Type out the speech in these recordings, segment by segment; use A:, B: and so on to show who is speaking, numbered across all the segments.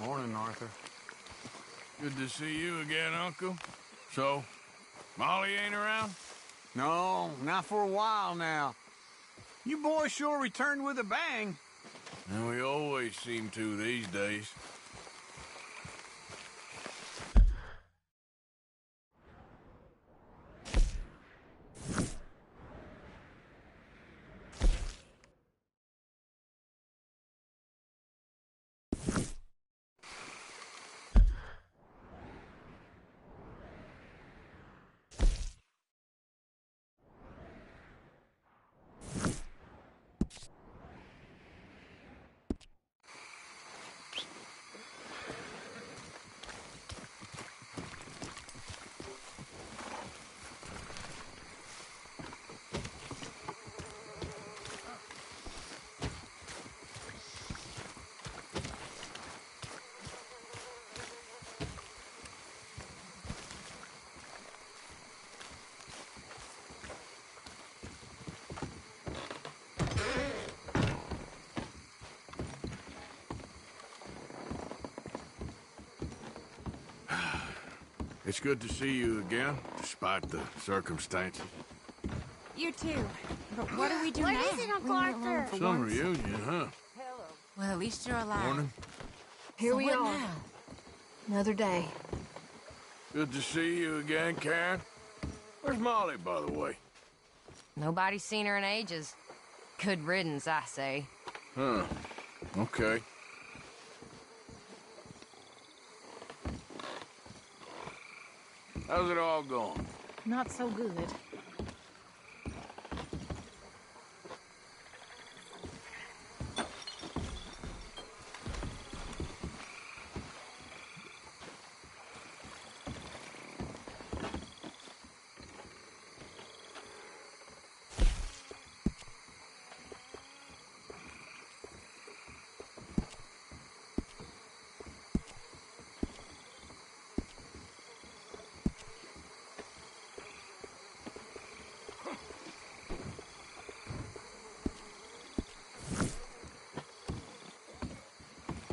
A: Morning, Arthur.
B: Good to see you again, Uncle. So, Molly ain't around?
A: No, not for a while now. You boys sure returned with a bang.
B: And we always seem to these days. It's good to see you again, despite the circumstances.
C: You too. But what do we do now?
D: What is it, Uncle Arthur?
B: Some reunion, huh?
C: Well, at least you're alive.
B: Morning.
D: Here
C: So
D: we
C: what
D: are.
C: now?
D: Another day.
B: Good to see you again, Karen. Where's Molly, by the way?
C: Nobody's seen her in ages. Good riddance, I say.
B: Huh. Okay. How's it all going?
D: Not so good.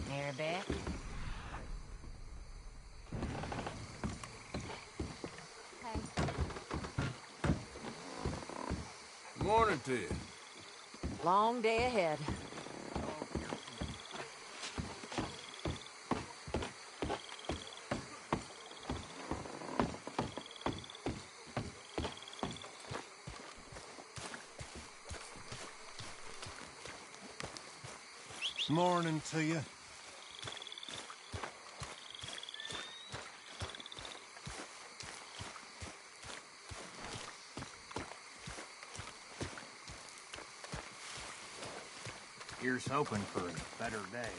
C: Maribeth?
B: Morning to you.
C: Long day ahead.
E: Morning to you.
A: Here's hoping for a better day.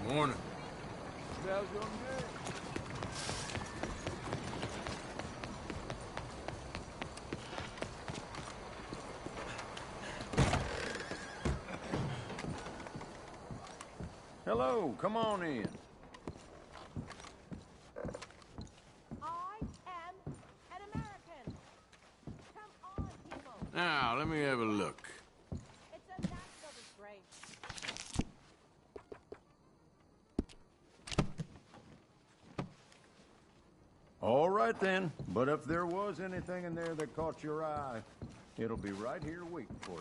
B: Morning.
F: Hello, come on in.
G: I am an American. Come on, people.
B: Now, let me have a look.
G: It's a national disgrace.
F: All right then, but if there was anything in there that caught your eye, it'll be right here waiting for you.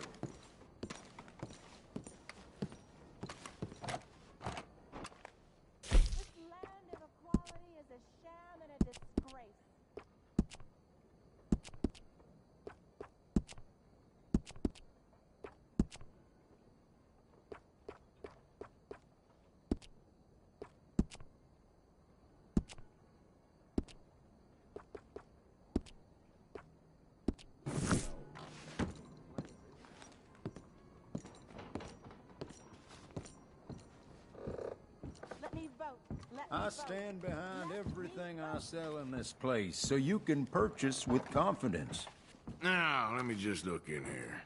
G: This land of equality is a sham and a disgrace. Let me vote. Let me
F: I
G: vote.
F: stand behind everything I sell in this place, so you can purchase with confidence.
B: Now, let me just look in here.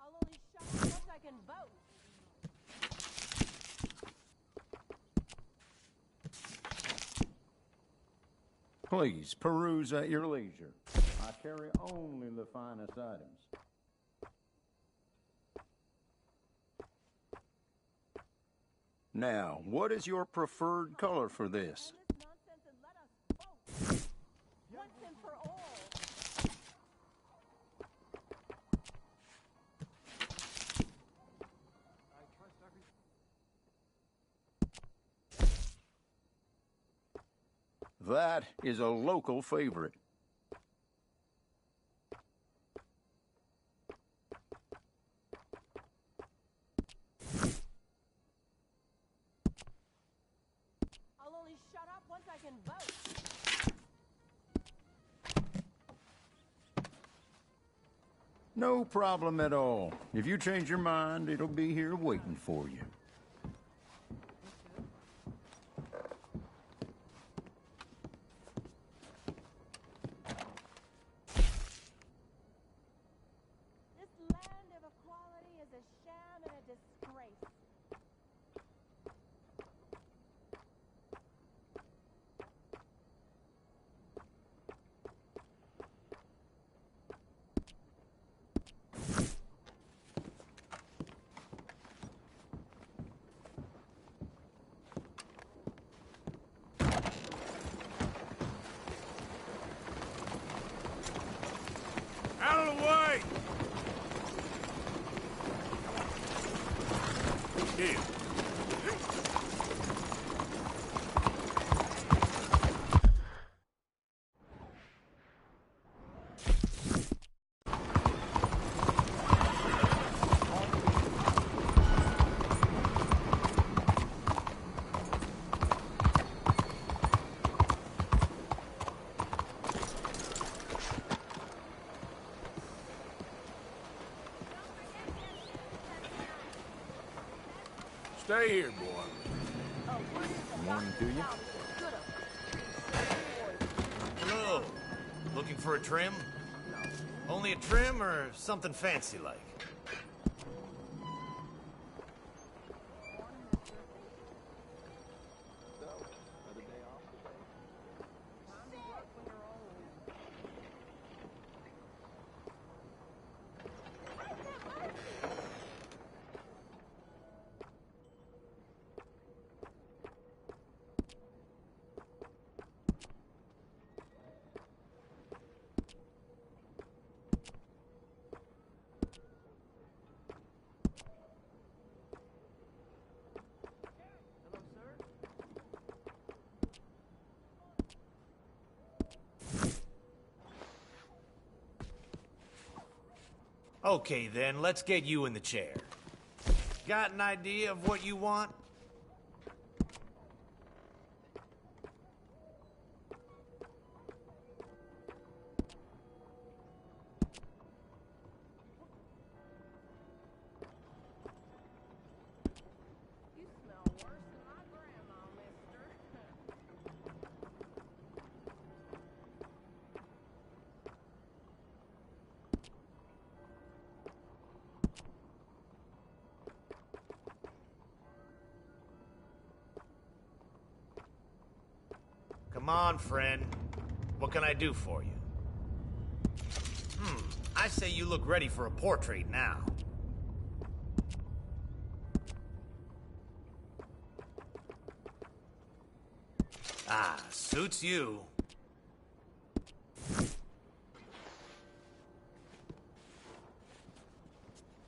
G: I'll only shut up once I can vote.
F: Please, peruse at your leisure. I carry only the finest items. Now, what is your preferred color for this?
G: End this nonsense and let us vote. Once and for all.
F: That is a local favorite.
G: I'll only shut up once I can vote.
F: No problem at all. If you change your mind, it'll be here waiting for you.
G: This land of equality is a sham and a disgrace.
B: Out of the way! Here. Stay here, boy.
F: Morning to you.
H: Hello. Looking for a trim? Only a trim or something fancy like? Okay, then, let's get you in the chair. Got an idea of what you want?
G: You smell worse than my grandma, mister.
H: Come on, friend. What can I do for you? I say you look ready for a portrait now. Ah, suits you.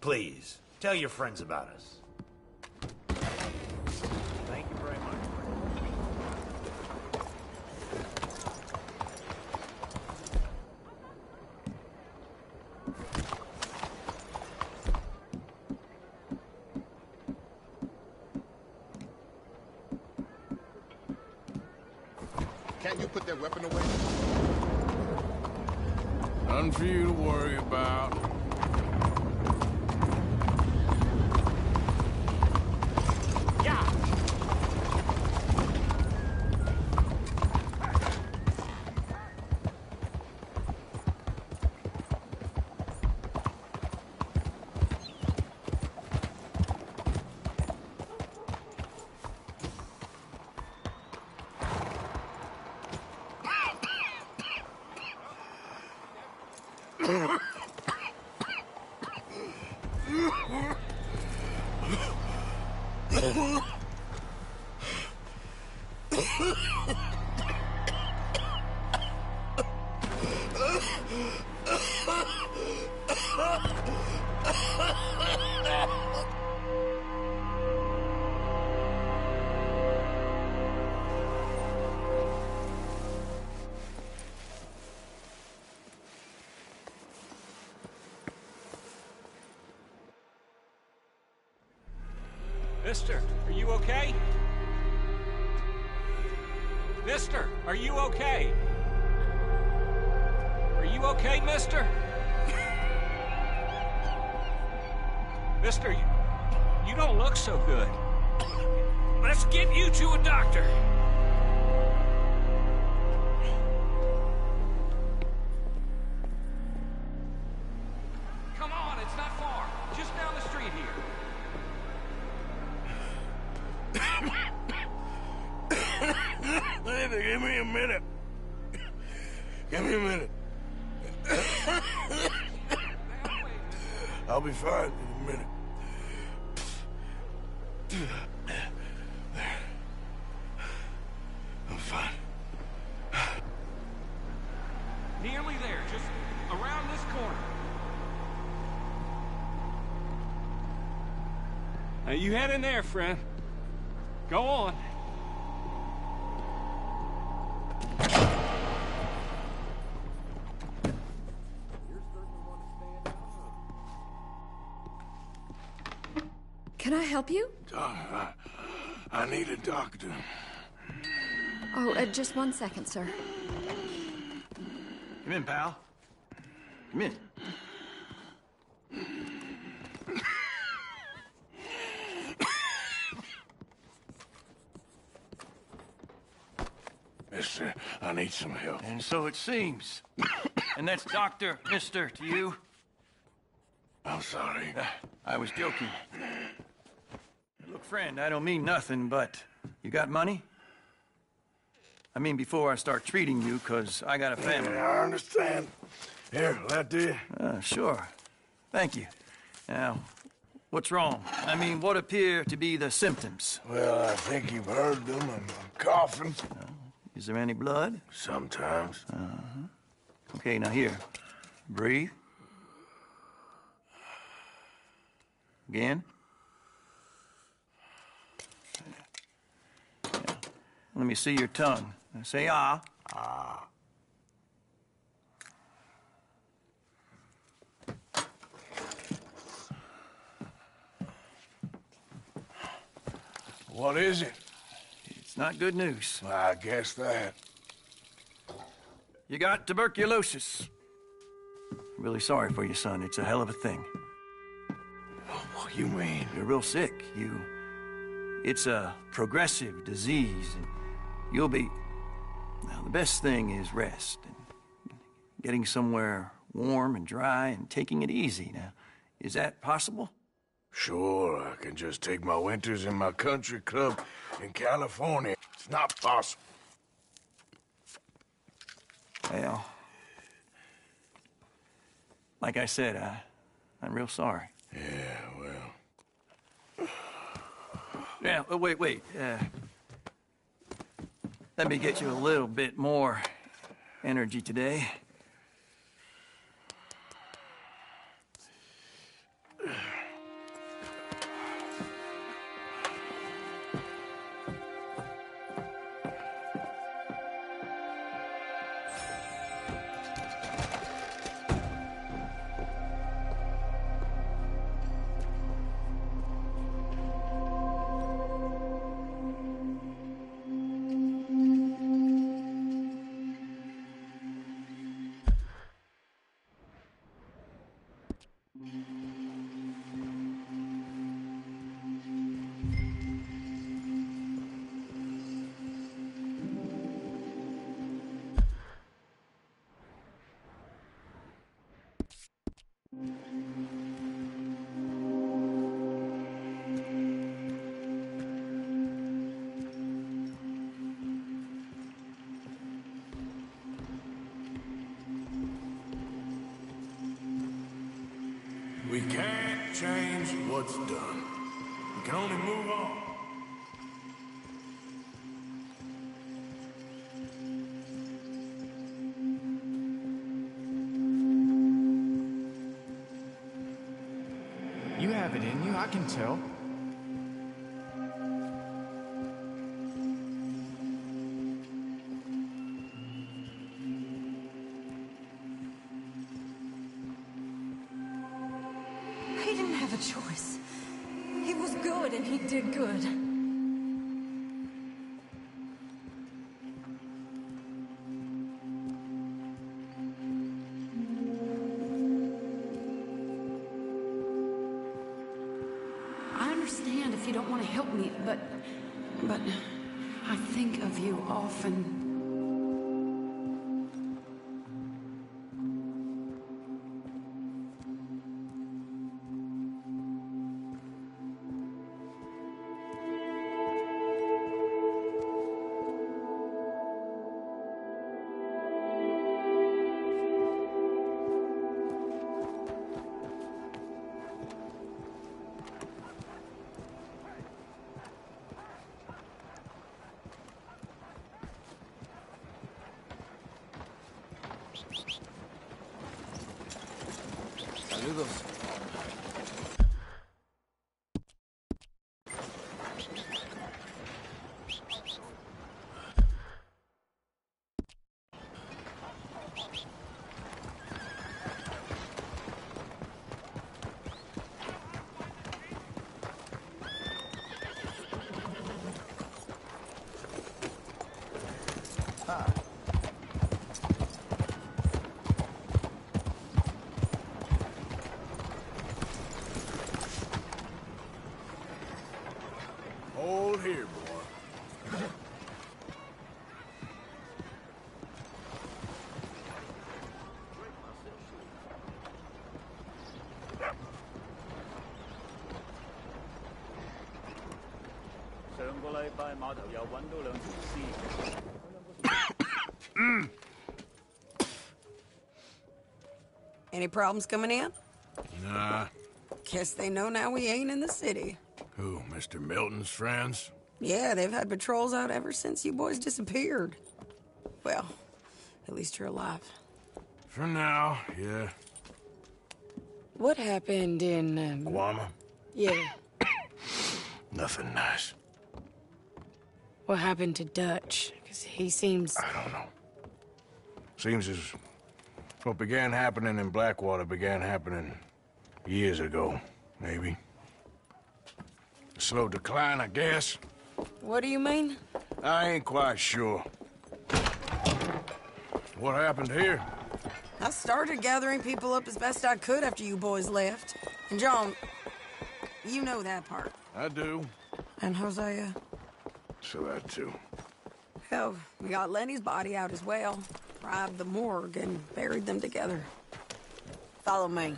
H: Please, tell your friends about us. Thank you very much.
I: Can't you put that weapon away?
B: Nothing for you to worry about.
J: Mister, are you okay? Mister, are you okay? Are you okay, mister? Mister, you don't look so good. Let's get you to a doctor. Come on, it's not far. Just down the street here.
B: Give me a minute. Give me a minute. I'll be fine in a minute. There. I'm fine.
J: Nearly there, just around this corner. Now you head in there, friend. Go on.
K: Can I help you?
B: I need a doctor.
K: Oh, just 1 second, sir.
L: Come in, pal. Come in.
B: Mister, I need some help.
L: And so it seems. And that's Dr. Mister to you?
B: I'm sorry.
L: I was joking. Look, friend, I don't mean nothing, but you got money? I mean, before I start treating you, 'cause I got a family.
B: Yeah, I understand. Here, that do you?
L: Sure. Thank you. Now, what's wrong? I mean, what appear to be the symptoms?
B: Well, I think you've heard them. I'm coughing.
L: Is there any blood?
B: Sometimes.
L: Okay, now here. Breathe. Again. Yeah. Let me see your tongue. Say ah.
B: What is it?
L: It's not good news.
B: I guess that.
L: You got tuberculosis. Really sorry for you, son. It's a hell of a thing.
B: What do you mean?
L: You're real sick. It's a progressive disease, and you'll be... Now, the best thing is rest, and getting somewhere warm and dry and taking it easy. Now, is that possible?
B: Sure, I can just take my winters in my country club in California. It's not possible.
L: Well, like I said, I'm real sorry.
B: Yeah, well...
L: Yeah, wait. Let me get you a little bit more energy today.
B: We can't change what's done. We can only move on.
M: You have it in you, I can tell.
K: He didn't have a choice. He was good and he did good. I understand if you don't want to help me, but I think of you often.
M: Saludos.
B: Hold here, boy.
N: Any problems coming in?
B: Nah.
N: Guess they know now we ain't in the city.
B: Who, Mr. Milton's friends?
N: Yeah, they've had patrols out ever since you boys disappeared. Well, at least you're alive.
B: For now, yeah.
N: What happened in,
B: Guama?
N: Yeah.
B: Nothing nice.
N: What happened to Dutch? Because he seems...
B: I don't know. Seems as what began happening in Blackwater began happening years ago, maybe. A slow decline, I guess.
N: What do you mean?
B: I ain't quite sure. What happened here?
N: I started gathering people up as best I could after you boys left. And John, you know that part.
B: I do.
N: And Hosea?
B: So that too.
N: Hell, we got Lenny's body out as well. Robbed the morgue and buried them together. Follow me.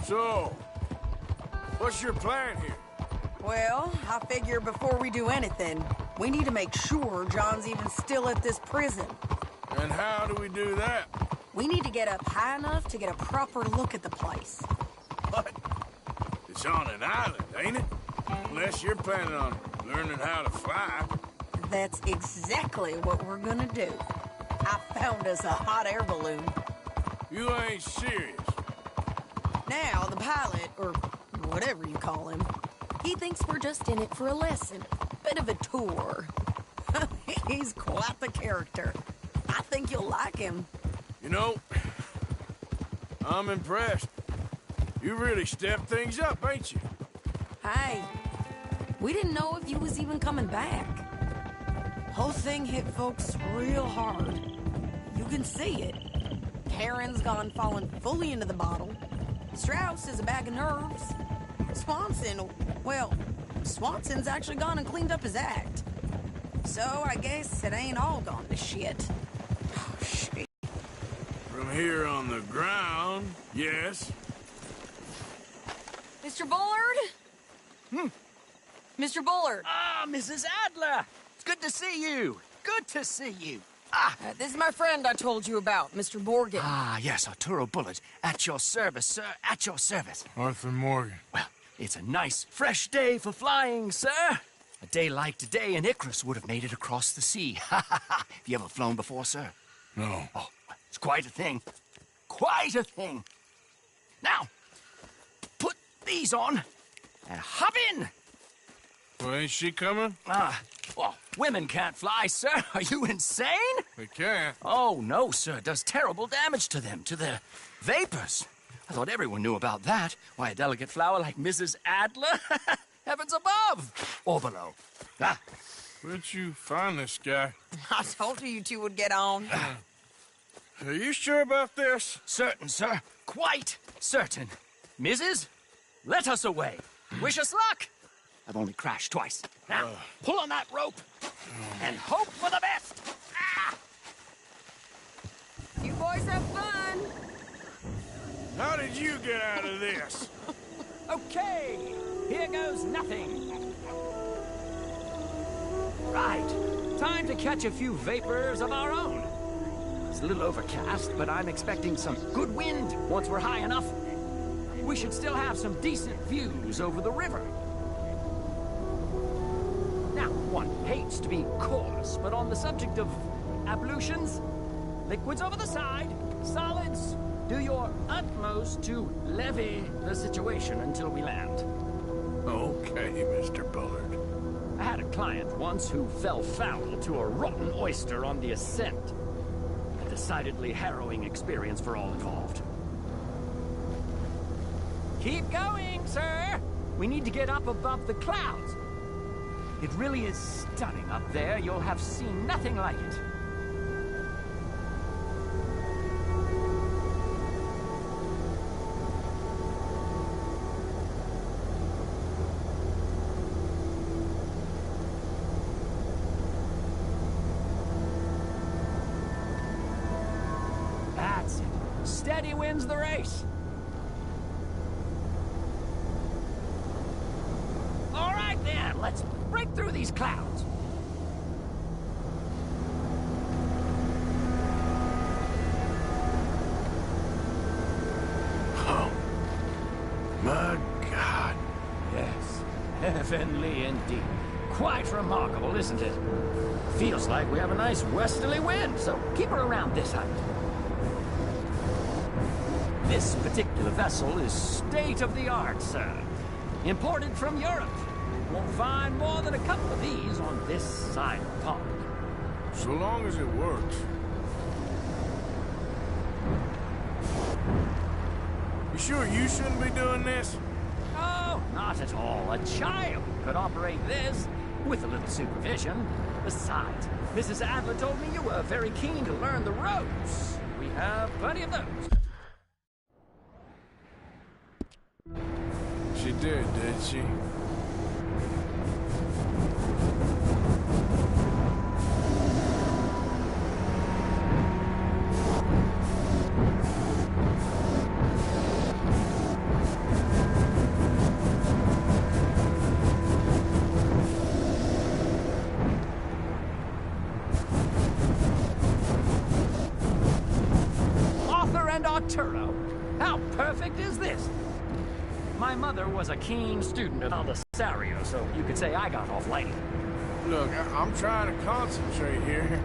B: So, what's your plan here?
N: Well, I figure before we do anything, we need to make sure John's even still at this prison.
B: And how do we do that?
N: We need to get up high enough to get a proper look at the place.
B: What? It's on an island, ain't it? Unless you're planning on learning how to fly.
N: That's exactly what we're gonna do. I found us a hot air balloon.
B: You ain't serious.
N: Now, the pilot, or whatever you call him, he thinks we're just in it for a lesson. Bit of a tour. He's quite the character. I think you'll like him.
B: You know, I'm impressed. You really stepped things up, ain't you?
N: Hey, we didn't know if you was even coming back. Whole thing hit folks real hard. You can see it. Karen's gone falling fully into the bottle. Strauss is a bag of nerves. Swanson's actually gone and cleaned up his act. So I guess it ain't all gone to shit. Oh, shit.
B: From here on the ground, yes.
C: Mr. Bullard? Mr. Bullard.
J: Ah, Mrs. Adler. It's good to see you. Good to see you.
N: This is my friend I told you about, Mr. Morgan.
J: Ah, yes, Arturo Bullard. At your service, sir. At your service.
B: Arthur Morgan.
J: Well, it's a nice, fresh day for flying, sir. A day like today, and Icarus would have made it across the sea. Have you ever flown before, sir?
B: No.
J: Oh, it's quite a thing. Quite a thing. Now, put these on and hop in.
B: Well, ain't she coming?
J: Well, women can't fly, sir. Are you insane?
B: They can't.
J: Oh, no, sir. It does terrible damage to them, to their vapors. I thought everyone knew about that. Why, a delicate flower like Mrs. Adler? Heavens above or below.
B: Where'd you find this guy?
N: I told you two would get on.
B: Are you sure about this?
J: Certain, sir. Quite certain. Mrs., let us away. Wish us luck. I've only crashed twice. Now, pull on that rope and hope for the best.
N: You boys have fun.
B: How did you get out of this?
J: Okay, here goes nothing. Right, time to catch a few vapors of our own. It's a little overcast, but I'm expecting some good wind once we're high enough. We should still have some decent views over the river. Now, one hates to be coarse, but on the subject of ablutions, liquids over the side, solids, do your utmost to levy the situation until we land.
B: Okay, Mr. Bullard.
J: I had a client once who fell foul to a rotten oyster on the ascent. A decidedly harrowing experience for all involved. Keep going, sir! We need to get up above the clouds. It really is stunning up there. You'll have seen nothing like it. That's it. Steady wins the race. All right, then. Let's break through these clouds.
B: Oh, my God.
J: Yes, heavenly indeed. Quite remarkable, isn't it? Feels like we have a nice westerly wind, so keep her around this height. This particular vessel is state-of-the-art, sir. Imported from Europe. Won't find more than a couple of these on this side of the pond.
B: So long as it works. You sure you shouldn't be doing this?
J: Oh, not at all. A child could operate this with a little supervision. Besides, Mrs. Adler told me you were very keen to learn the ropes. We have plenty of those.
B: She did she?
J: Arturo. How perfect is this? My mother was a keen student of Belisario, so you could say I got off light.
B: Look, I'm trying to concentrate here.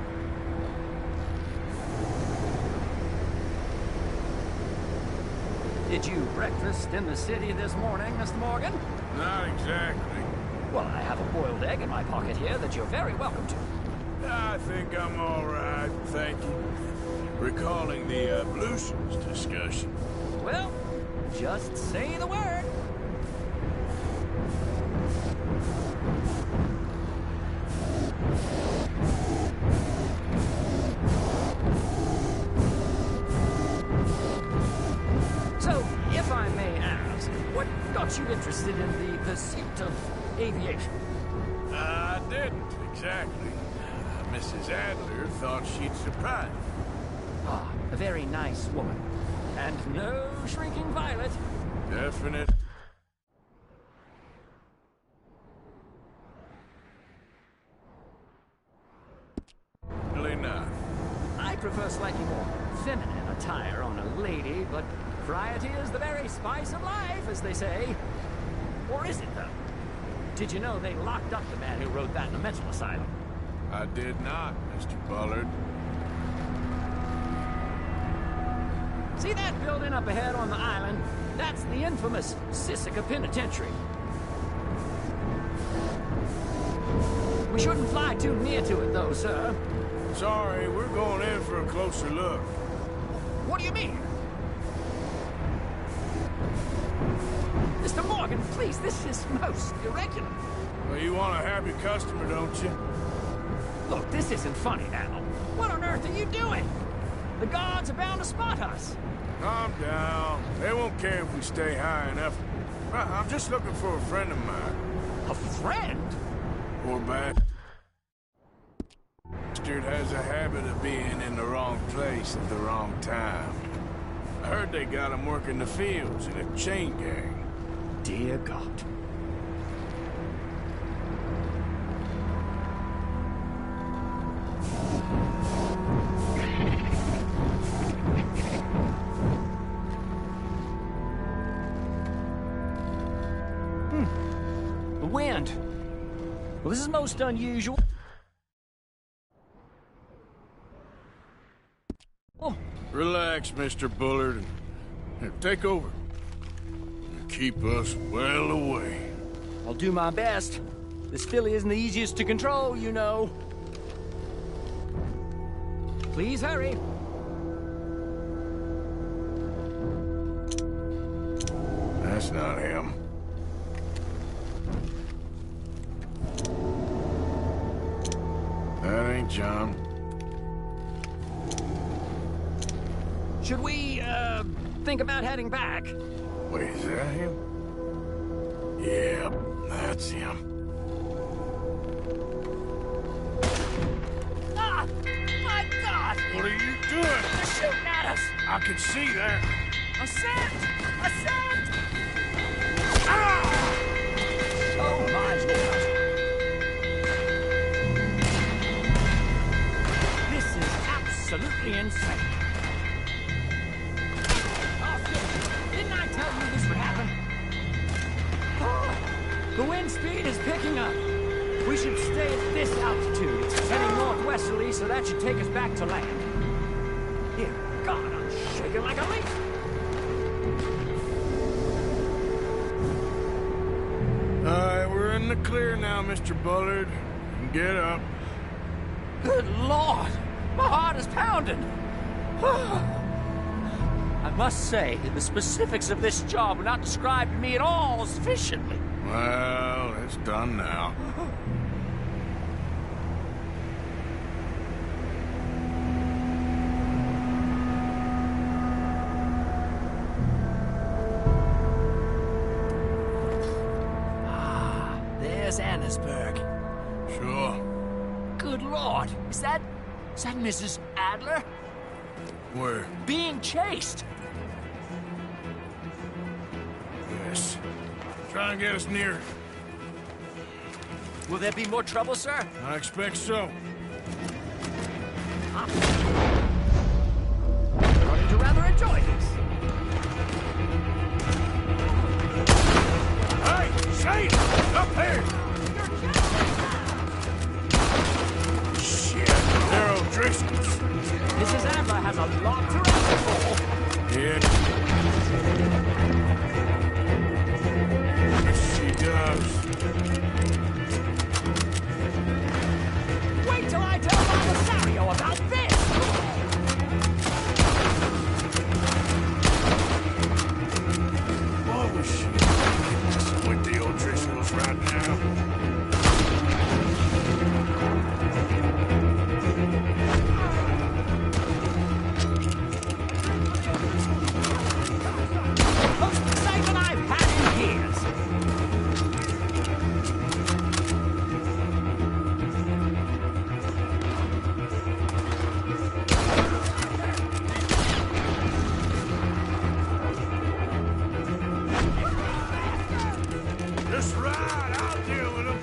J: Did you breakfast in the city this morning, Mr. Morgan?
B: Not exactly.
J: Well, I have a boiled egg in my pocket here that you're very welcome to.
B: I think I'm all right, thank you. Recalling the ablutions discussion.
J: Well, just say the word. So, if I may ask, what got you interested in the pursuit of aviation?
B: I didn't, exactly. Mrs. Adler thought she'd surprise me.
J: Ah, a very nice woman. And no shrinking violet.
B: Definite. Really not.
J: I prefer slightly more feminine attire on a lady, but variety is the very spice of life, as they say. Or is it, though? Did you know they locked up the man who wrote that in a mental asylum?
B: I did not, Mr. Bullard.
J: See that building up ahead on the island? That's the infamous Sisika Penitentiary. We shouldn't fly too near to it, though, sir.
B: Sorry, we're going in for a closer look.
J: What do you mean? Mr. Morgan, please, this is most irregular.
B: Well, you want a happy customer, don't you?
J: Look, this isn't funny now. What on earth are you doing? The guards are bound to spot us.
B: Calm down. They won't care if we stay high enough. I'm just looking for a friend of mine.
J: A friend?
B: Poor bastard has a habit of being in the wrong place at the wrong time. I heard they got him working the fields in a chain gang.
J: Dear God. The wind. Well, this is most unusual. Oh.
B: Relax, Mr. Bullard. Here, take over. Keep us well away.
J: I'll do my best. This filly isn't the easiest to control, you know. Please hurry.
B: That's not him. That ain't John.
J: Should we, think about heading back?
B: Wait, is that him? Yeah, that's him.
J: Ah! My God!
B: What are you doing?
J: They're shooting at us!
B: I can see that.
J: A scent! A scent! Ah! Oh, my Lord. This is absolutely insane. Didn't I tell you this would happen? Oh, the wind speed is picking up. We should stay at this altitude. It's heading northwesterly, so that should take us back to land. Dear God, I'm shaking like a leaf.
B: the clear now, Mr. Bullard. Get up.
J: Good Lord! My heart is pounding! I must say, the specifics of this job were not described to me at all sufficiently.
B: Well, it's done now.
J: There's Annesburg.
B: Sure.
J: Good Lord! Is that Mrs. Adler?
B: Where?
J: Being chased!
B: Yes. Try and get us near.
J: Will there be more trouble, sir?
B: I expect so.
J: I'm starting to rather enjoy this.
B: Hey! Shane! Up here! Shit! They're O'Driscoll's.
J: Mrs. Adler has a lot to answer for.
B: Yeah. Yes, she does.
J: Wait till I tell Mama Sario about this!
B: Oh, shit. With the O'Driscolls right now.
J: Most excitement I've had in years.
B: Just right. I'll deal with them.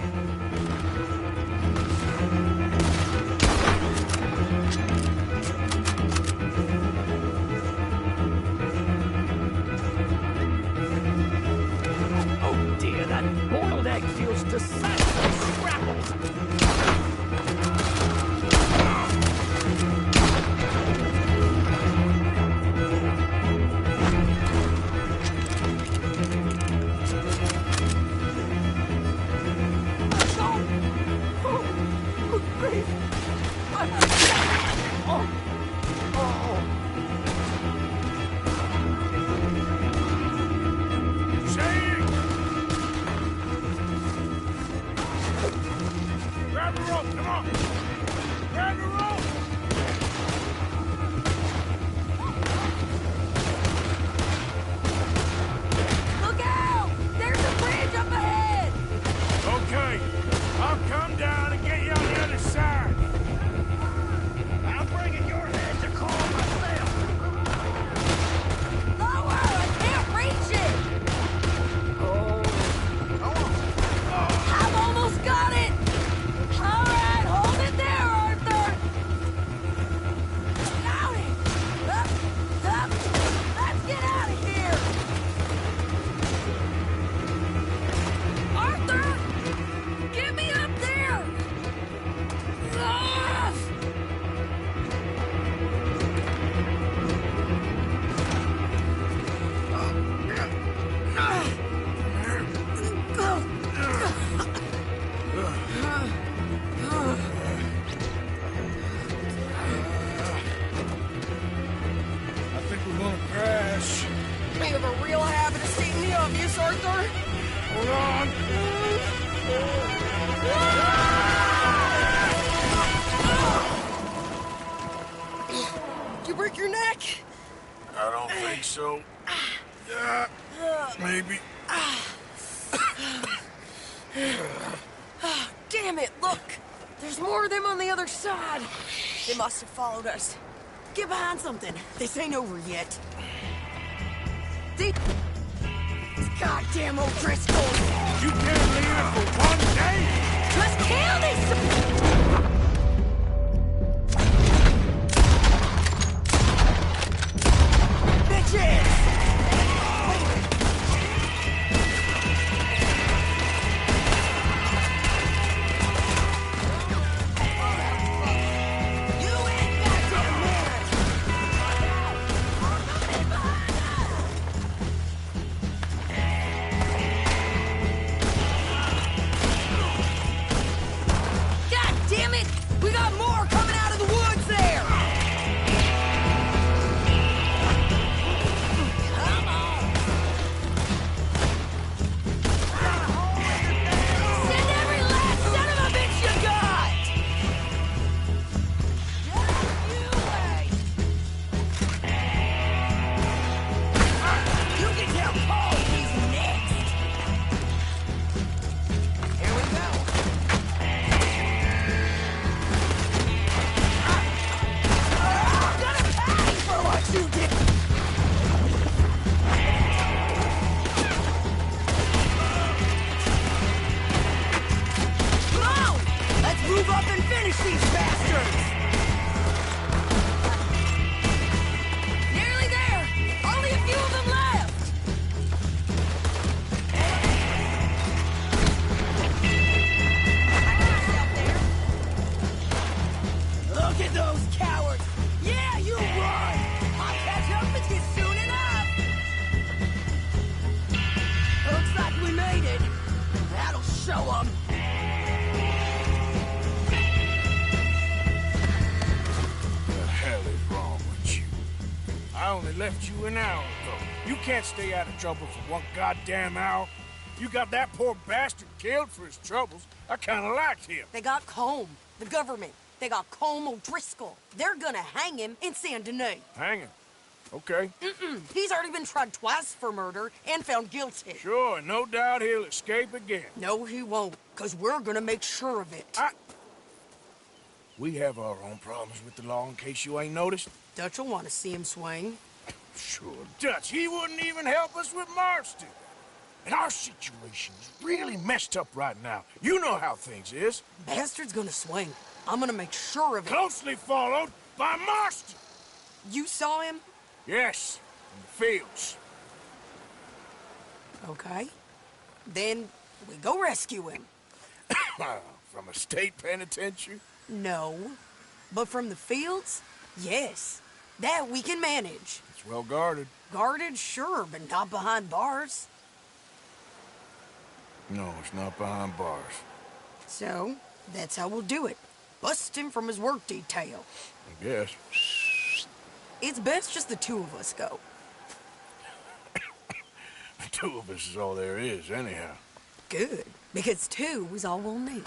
J: Oh dear, that boiled egg feels decidedly scrappled.
B: Shane! Grab the rope, come on! Grab the rope!
N: Look out! There's a bridge up ahead!
B: Okay, I'll come down and get you on the other side.
J: I'm bringing your head to call myself.
N: Lower! I can't reach it! I've almost got it! All right, hold it there, Arthur! Got it! Up! Let's get out of here! Arthur! Get me up there! Ah!
B: I think we're gonna crash.
N: You have a real habit of stating the obvious, Arthur.
B: Hold on.
N: Did you break your neck?
B: I don't think so. Maybe.
N: Damn it, look! There's more of them on the other side. They must have followed us. Get behind something. This ain't over yet. These goddamn O'Driscolls!
B: You can't leave it for one day.
N: Just kill these... bitches! show them.
B: The hell is wrong with you? I only left you an hour ago. You can't stay out of trouble for one goddamn hour. You got that poor bastard killed for his troubles. I kind of liked him.
N: They got Combe, the government. They got Combe O'Driscoll. They're gonna hang him in Saint Denis.
B: Hang him. Okay.
N: He's already been tried twice for murder and found guilty.
B: Sure, no doubt he'll escape again.
N: No, he won't, because we're gonna make sure of it.
B: We have our own problems with the law, in case you ain't noticed.
N: Dutch will want to see him swing.
B: Sure, Dutch, he wouldn't even help us with Marston. And our situation's really messed up right now. You know how things is.
N: Bastard's gonna swing. I'm gonna make sure of it.
B: Closely followed by Marston.
N: You saw him?
B: Yes, in the fields.
N: Okay. Then we go rescue him.
B: From a state penitentiary?
N: No. But from the fields? Yes. That we can manage.
B: It's well guarded.
N: Guarded, sure, but not behind bars.
B: No, it's not behind bars.
N: So, that's how we'll do it. Bust him from his work detail.
B: I guess.
N: It's best just the two of us go.
B: The two of us is all there is, anyhow.
N: Good, because two is all we'll need.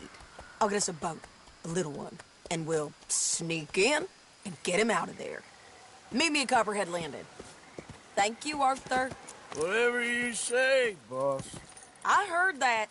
N: I'll get us a boat, a little one, and we'll sneak in and get him out of there. Meet me at Copperhead Landing. Thank you, Arthur.
B: Whatever you say, boss.
N: I heard that.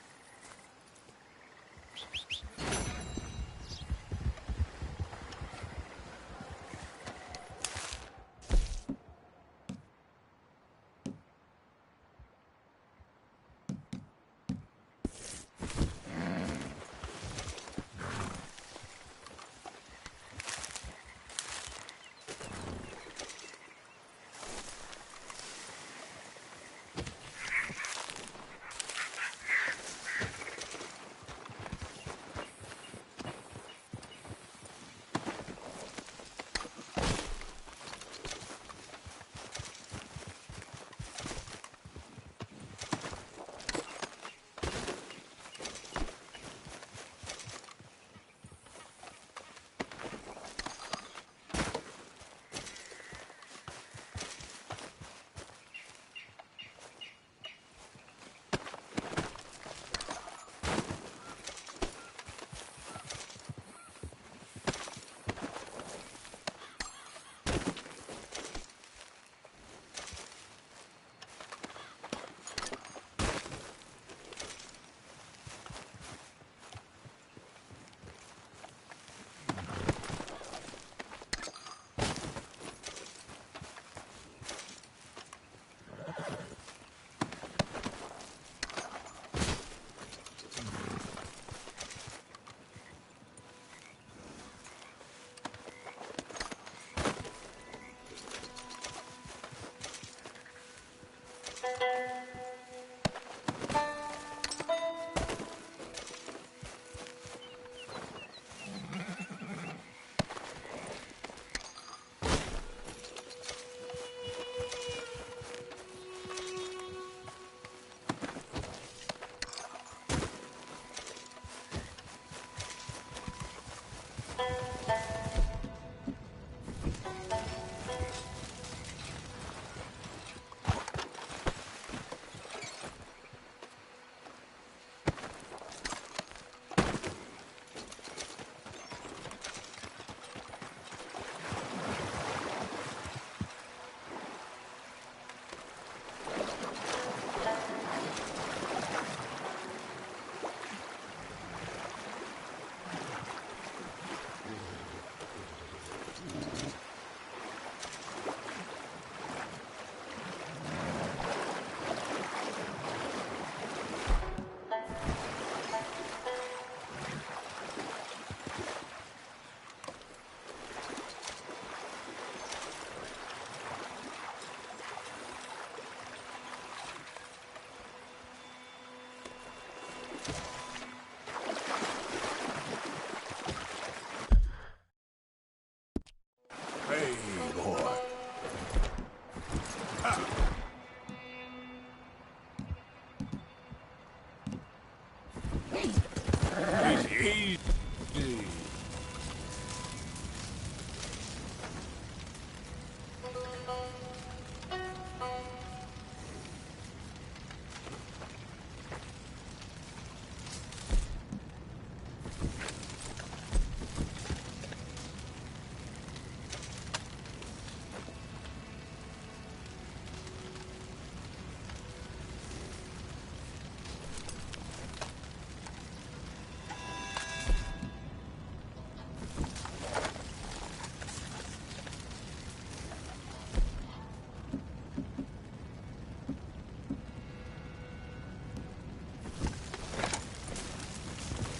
B: Easy.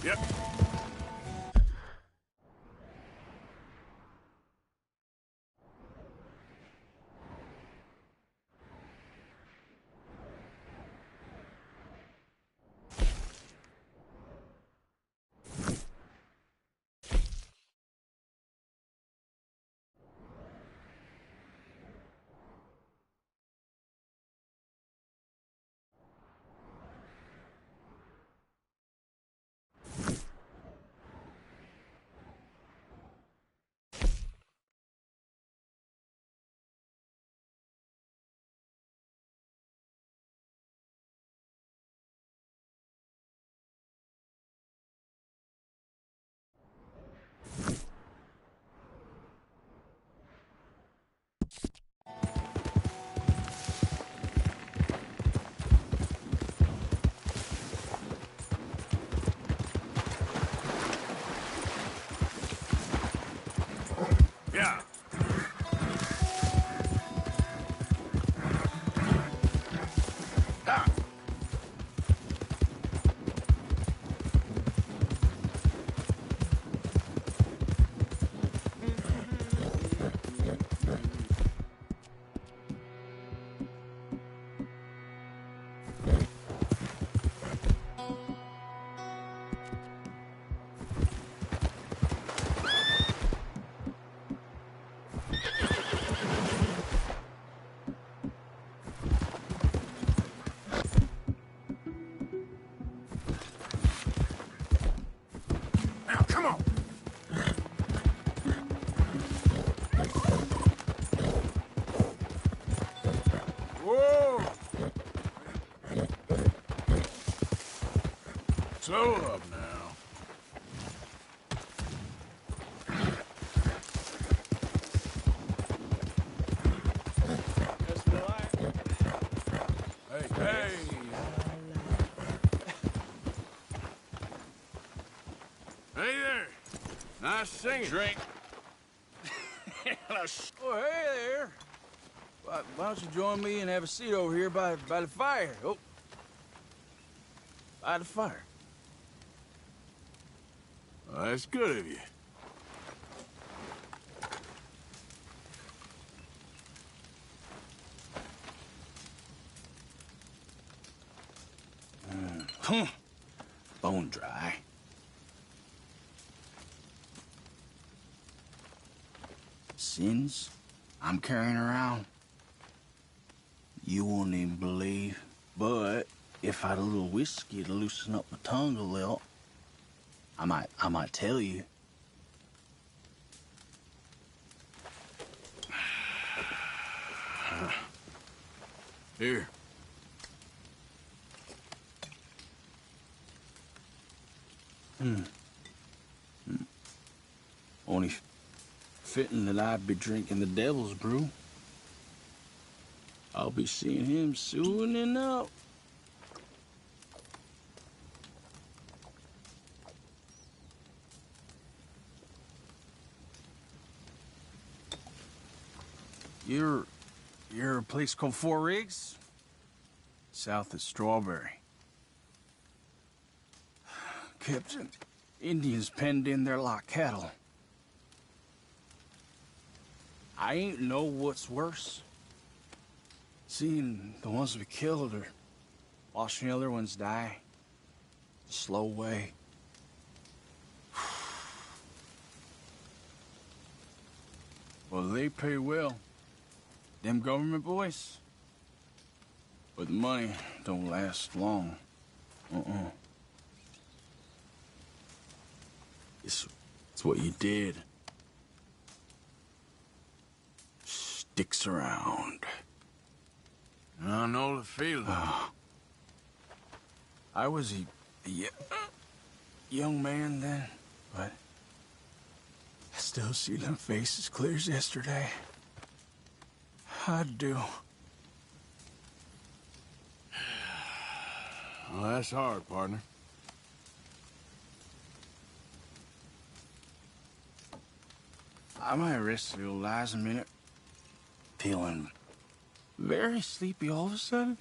B: Yep. Yeah. Ah. Now, come on. Whoa. Slow up now. Hey, hey. Hey there. Nice singing. Drink. Oh, hey there. Why don't you join me and have a seat over here by the fire? Oh. By the fire. Well, that's good of you. Bone dry. Sins I'm carrying around, you won't even believe. But if I had a little whiskey to loosen up my tongue a little, I might tell you. Here. Only fitting that I'd be drinking the devil's brew. I'll be seeing him soon enough. You're a place called Four Rigs? South of Strawberry. Captain, Indians penned in there like cattle. I ain't know what's worse. Seeing the ones we killed or watching the other ones die. The slow way. Well, they pay well. Them government boys. But the money don't last long. It's what you did. Sticks around.
A: I know the feeling.
B: I was a young man then, but I still see them faces clear as yesterday. I do.
A: Well, that's hard, partner.
B: I might rest the old eyes a minute. Feeling very sleepy all of a sudden.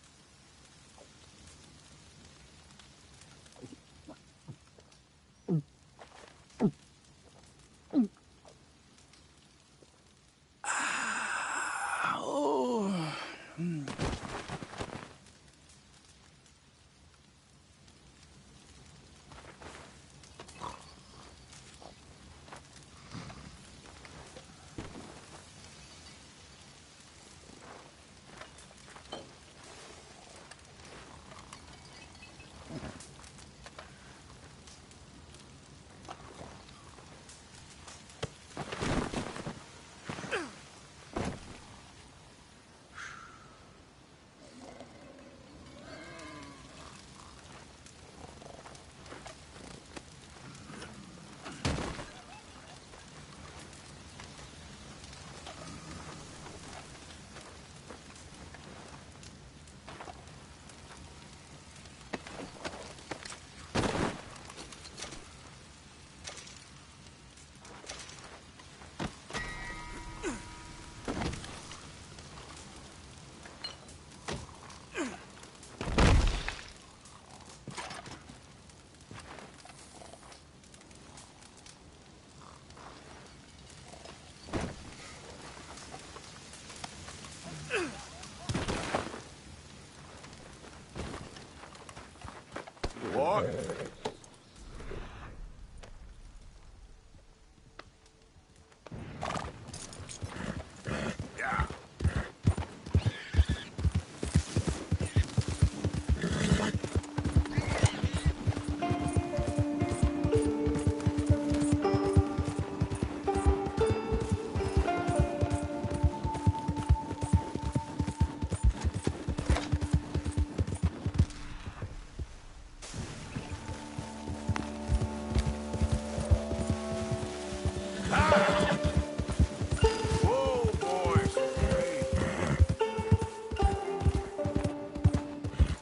A: What?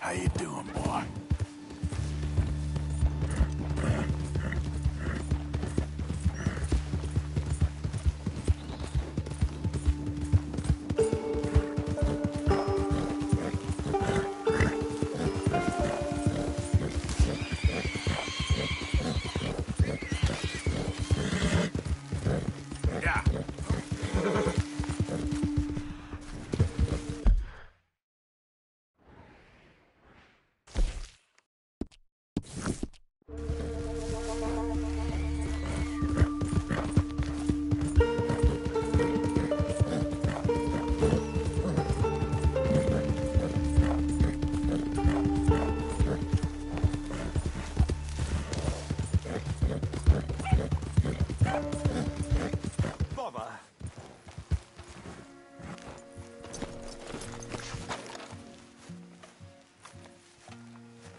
B: How you doing, boy?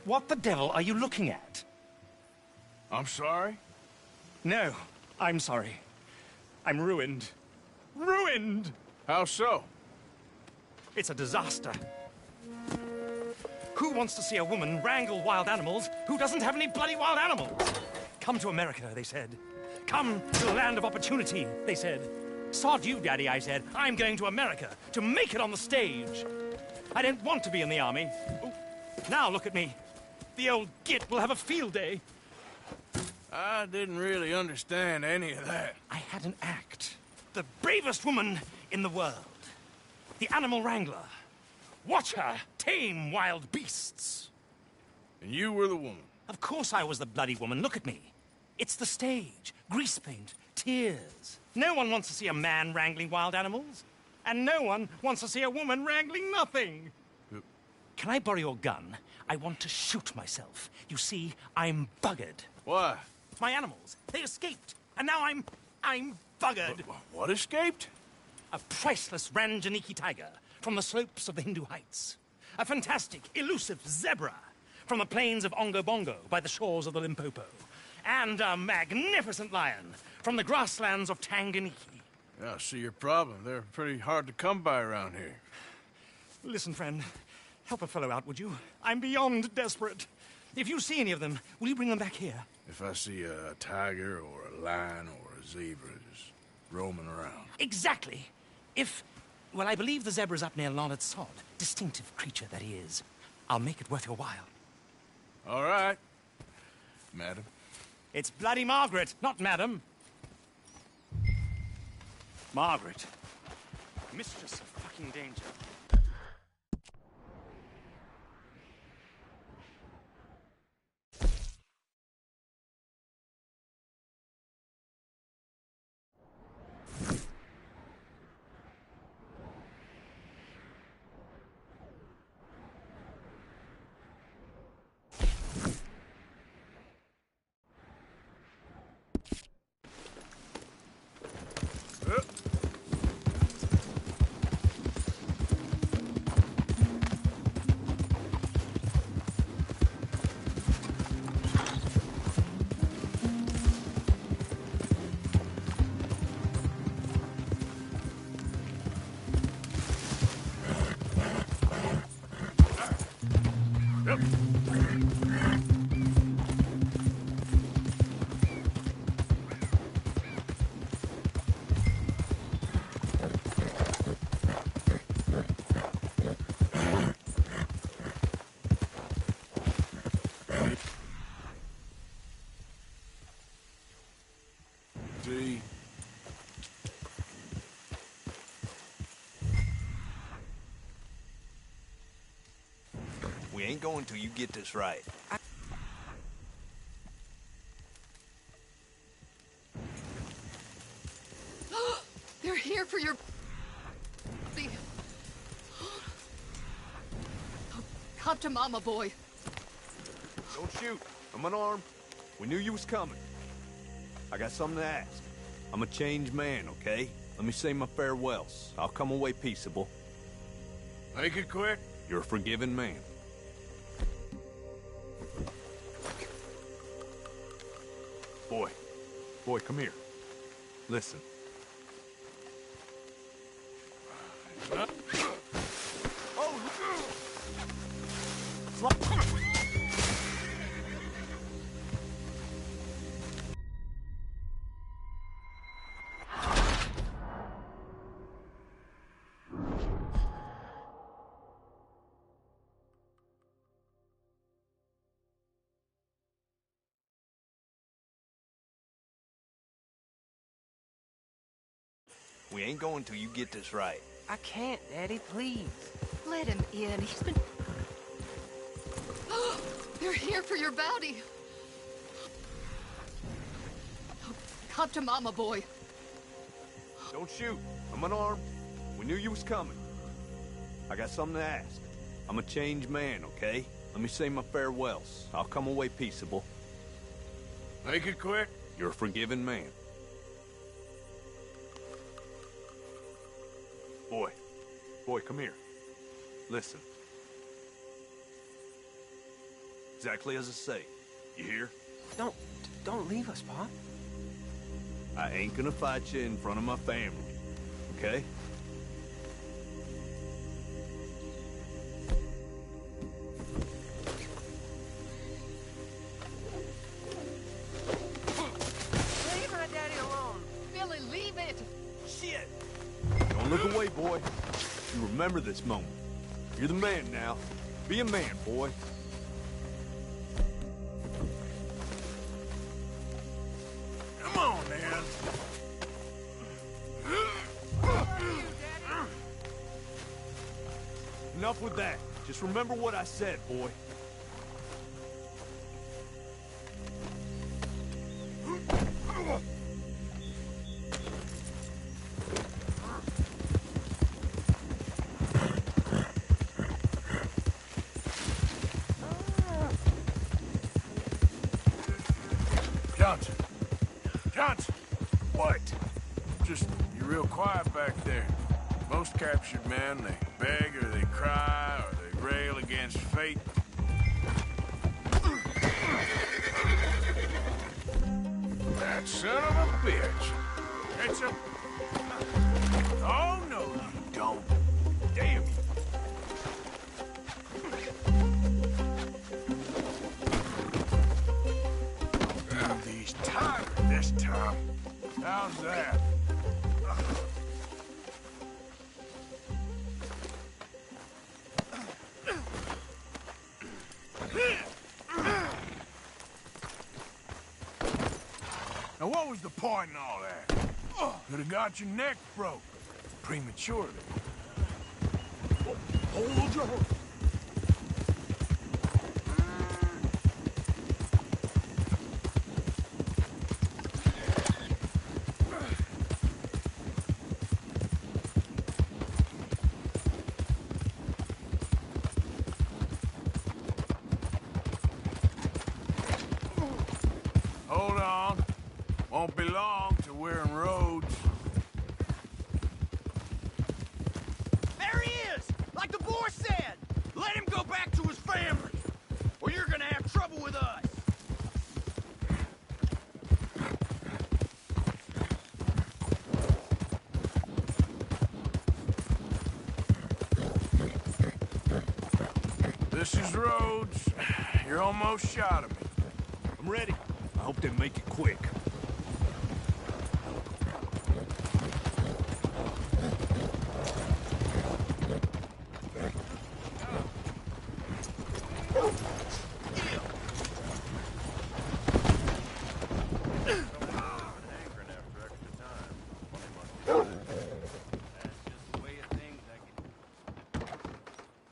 M: What the devil are you looking at?
B: I'm sorry?
M: No, I'm sorry. I'm ruined. Ruined!
B: How so?
M: It's a disaster. Who wants to see a woman wrangle wild animals who doesn't have any bloody wild animals? Come to America, they said. Come to the land of opportunity, they said. Sod you, Daddy, I said. I'm going to America to make it on the stage. I don't want to be in the army. Ooh. Now look at me. The old git will have a field day.
B: I didn't really understand any of that.
M: I had an act. The bravest woman in the world. The animal wrangler. Watch her tame wild beasts.
B: And you were the woman?
M: Of course I was the bloody woman. Look at me. It's the stage. Grease paint. Tears. No one wants to see a man wrangling wild animals. And no one wants to see a woman wrangling nothing. Can I borrow your gun? I want to shoot myself. You see, I'm buggered.
B: Why?
M: my animals. They escaped, and now I'm buggered.
B: What escaped?
M: A priceless Ranjaniki tiger from the slopes of the Hindu Heights. A fantastic, elusive zebra from the plains of Ongo Bongo by the shores of the Limpopo. And a magnificent lion from the grasslands of Tanganyika.
B: Yeah, I see your problem. They're pretty hard to come by around here.
M: Listen, friend, help a fellow out, would you? I'm beyond desperate. If you see any of them, will you bring them back here?
B: If I see a tiger or a lion or a zebra just roaming around.
M: Exactly. Well, I believe the zebra's up near Leonard Sod. Distinctive creature that he is. I'll make it worth your while.
B: All right, madam.
M: It's bloody Margaret, not madam. Margaret. Mistress of fucking danger.
O: We ain't going till you get this right.
K: They're here for your... Come to Mama, boy.
O: Don't shoot. I'm unarmed. We knew you was coming. I got something to ask. I'm a changed man, okay? Let me say my farewells. I'll come away peaceable.
B: Make it quick.
O: You're a forgiving man. Boy, come here. Listen. We ain't going till you get this right.
N: I can't, Daddy, please.
K: Let him in. He's been... They're here for your bounty. Come to Mama, boy.
O: Don't shoot. I'm unarmed. We knew you was coming. I got something to ask. I'm a changed man, okay? Let me say my farewells. I'll come away peaceable.
B: Make it quick.
O: You're a forgiving man. Boy, come here. Listen. Exactly as I say. You hear?
N: Don't leave us, Pop.
O: I ain't gonna fight you in front of my family, okay?
N: Leave my daddy alone.
K: Billy, leave it.
O: Shit! Don't look away, boy. You remember this moment. You're the man now. Be a man, boy.
B: Come on, man.
O: Enough with that. Just remember what I said, boy.
B: Johnson! Johnson! What? Just, you're real quiet back there. Most captured men, they beg or they cry or they rail against fate. That son of a bitch. It's a... Oh, no, you don't. Damn you. These tired this time. How's that? Now, what was the point in all that? Could have got your neck broke prematurely. Hold your horse. Hold on. Won't be long till we're in roads.
P: There he is! Like the boy said! Let him go back to his family, or you're gonna have trouble with us!
B: This is Rhodes. You're almost shot of me.
O: I'm ready. I hope they make it quick.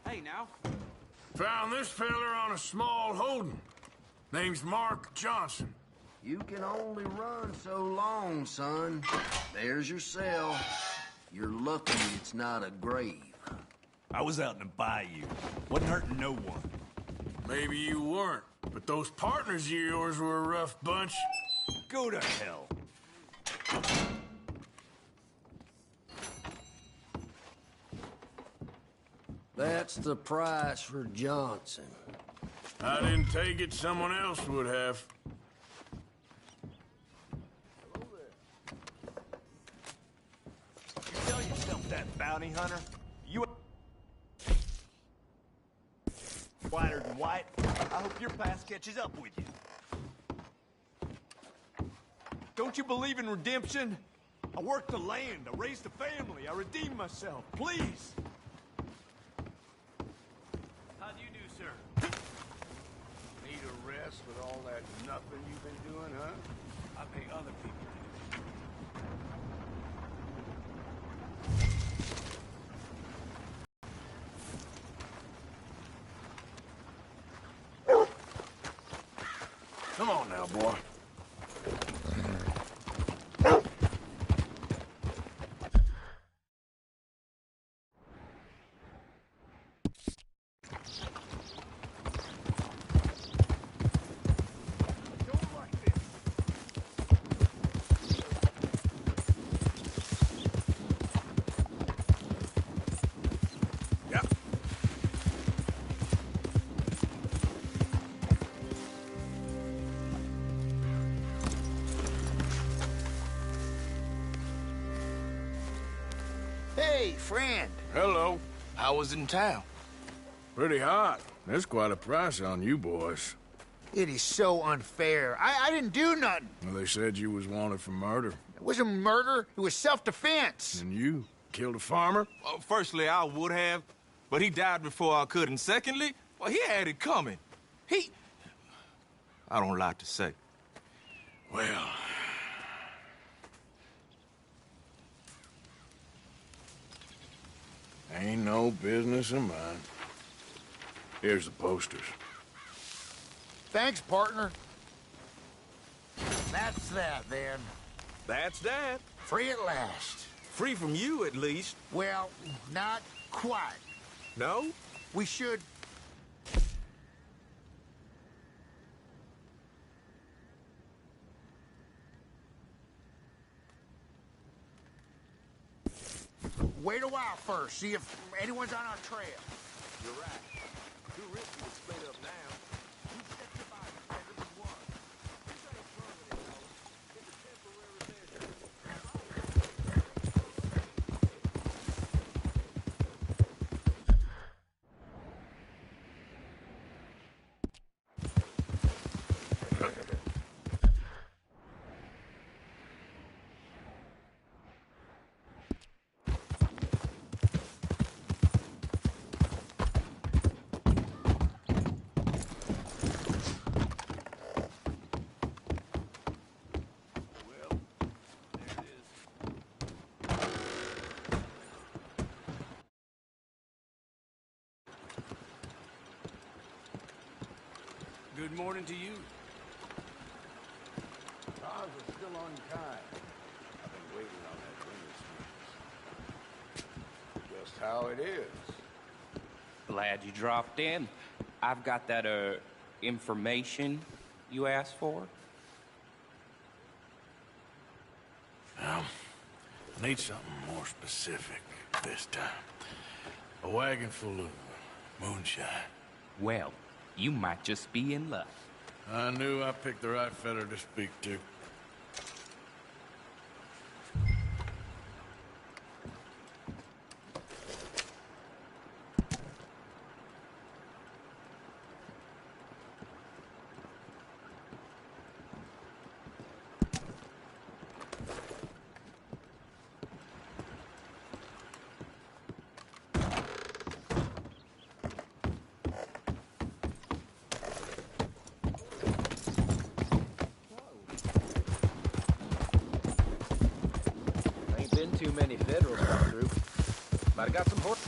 P: Hey, now.
B: Found this feller on a small holding. Name's Mark Johnson.
Q: You can only run so long, son. There's your cell. You're lucky it's not a grave.
O: I was out in the bayou. Wasn't hurting no one.
B: Maybe you weren't, but those partners of yours were a rough bunch.
O: Go to hell.
Q: That's the price for Johnson.
B: I didn't take it, someone else would have.
O: You tell yourself that, bounty hunter. You whiter than white. I hope your past catches up with you. Don't you believe in redemption? I worked the land, I raised a family, I redeemed myself. Please!
P: How do you do, sir?
B: Need a rest with all that nothing you've been doing, huh?
P: I pay other people
B: Come on now, boy.
R: Hey, friend.
B: Hello.
R: How was in town?
B: Pretty hot. There's quite a price on you boys.
R: It is so unfair. I didn't do nothing.
B: Well, they said you was wanted for murder.
R: It wasn't murder. It was self-defense.
B: And you killed a farmer?
S: Firstly, I would have, but he died before I could. And secondly, well, he had it coming. I don't like to say.
B: Well... ain't no business of mine. Here's the posters.
R: Thanks, partner. That's that, then.
S: That's that.
R: Free at last.
S: Free from you, at least.
R: Well, not quite.
S: No?
R: We should... wait a while first, see if anyone's on our trail.
O: You're right. Too risky to split up now. You set your body better than one. This ain't permanent, though. It's a temporary measure.
B: Good morning to you.
F: Ours is still unkind. I've been waiting on that winter sneeze. Just how it is.
T: Glad you dropped in. I've got that, information you asked for.
B: Well, I need something more specific this time. A wagon full of moonshine.
T: Well, you might just be in luck.
B: I knew I picked the right fella to speak to.
U: Ain't been too many Federals come through. Might have got some horse.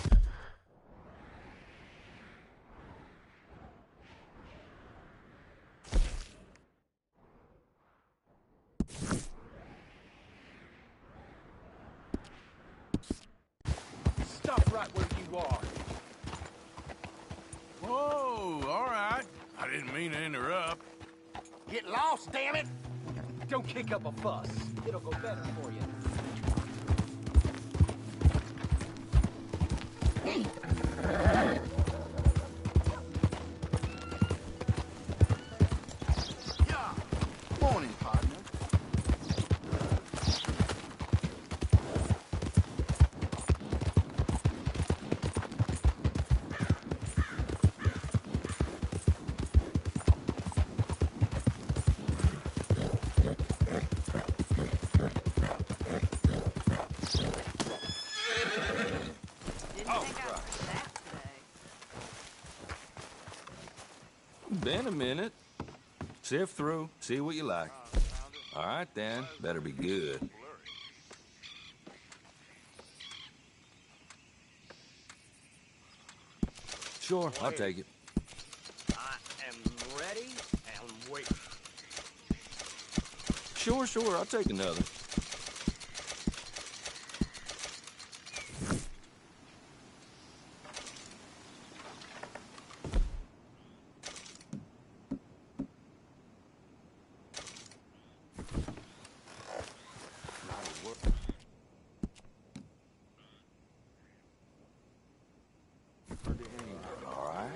B: Stop right where you are. Whoa, all right. I didn't mean to interrupt.
R: Get lost, damn it!
J: Don't kick up a fuss. It'll go better for you.
R: Morning, partner.
O: Been a minute. Sift through, see what you like. All right, then. Better be good. Sure, I'll take it.
P: I am ready and waiting.
O: Sure, I'll take another. All right.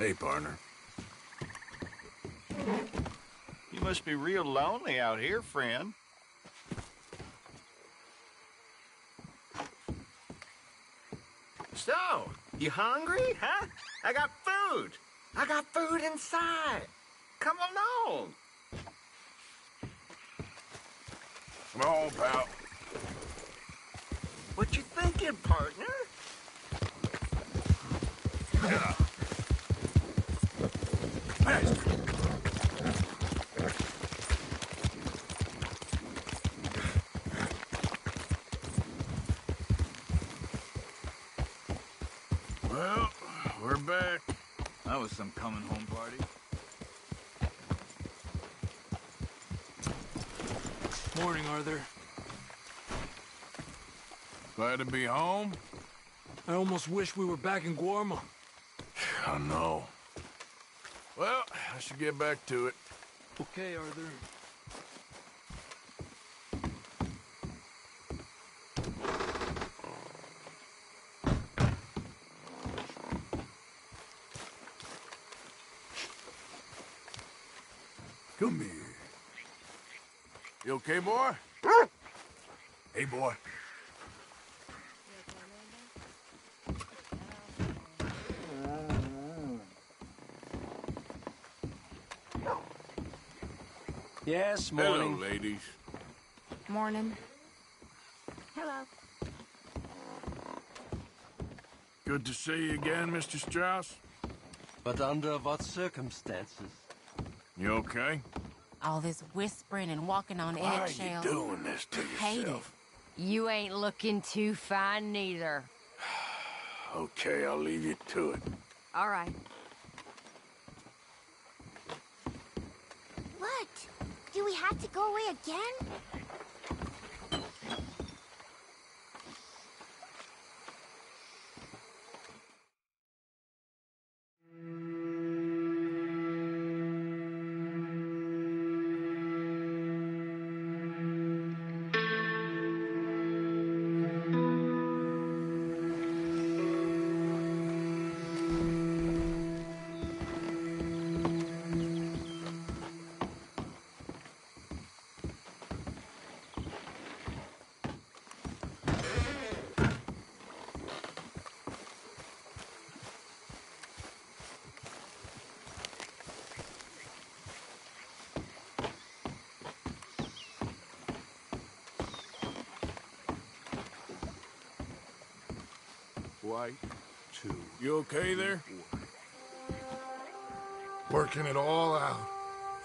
B: Hey, partner.
D: You must be real lonely out here, friend.
P: So, you hungry, huh? I got food. I got food inside. Come along.
B: Come on, pal.
P: What you thinking, partner?
B: Yeah. Bastard. Well, we're back.
V: That was some coming home party.
W: Morning, Arthur.
B: Glad to be home?
W: I almost wish we were back in Guarma.
B: I know. Well, I should get back to it.
W: Okay, Arthur.
B: Come here. You okay, boy? Hey, boy.
J: Yes, morning.
B: Hello, ladies.
G: Morning. Hello.
B: Good to see you again, Mr. Strauss.
E: But under what circumstances?
B: You okay?
G: All this whispering and walking on
B: Why are
G: eggshells.
B: you doing this to
G: Hate it.
B: yourself?
C: You ain't looking too fine neither.
B: Okay, I'll leave you to it.
C: All right.
G: What? Do we have to go away again?
B: White, 2. You okay there? Working it all out.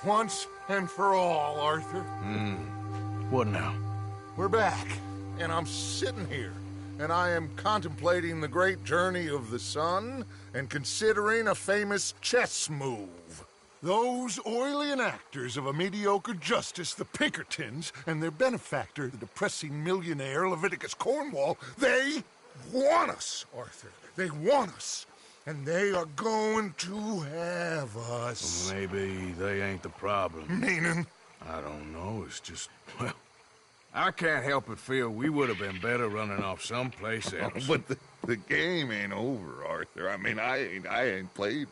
B: Once and for all, Arthur. What now?
I: We're back, and I'm sitting here, and I am contemplating the great journey of the sun and considering a famous chess move. Those oily enactors of a mediocre justice, the Pinkertons, and their benefactor, the depressing millionaire Leviticus Cornwall, they want us, Arthur. They want us. And they are going to have us.
B: Maybe they ain't the problem.
I: Meaning?
B: I don't know. It's just, well, I can't help but feel we would have been better running off someplace else.
I: But the game ain't over, Arthur. I mean, I ain't played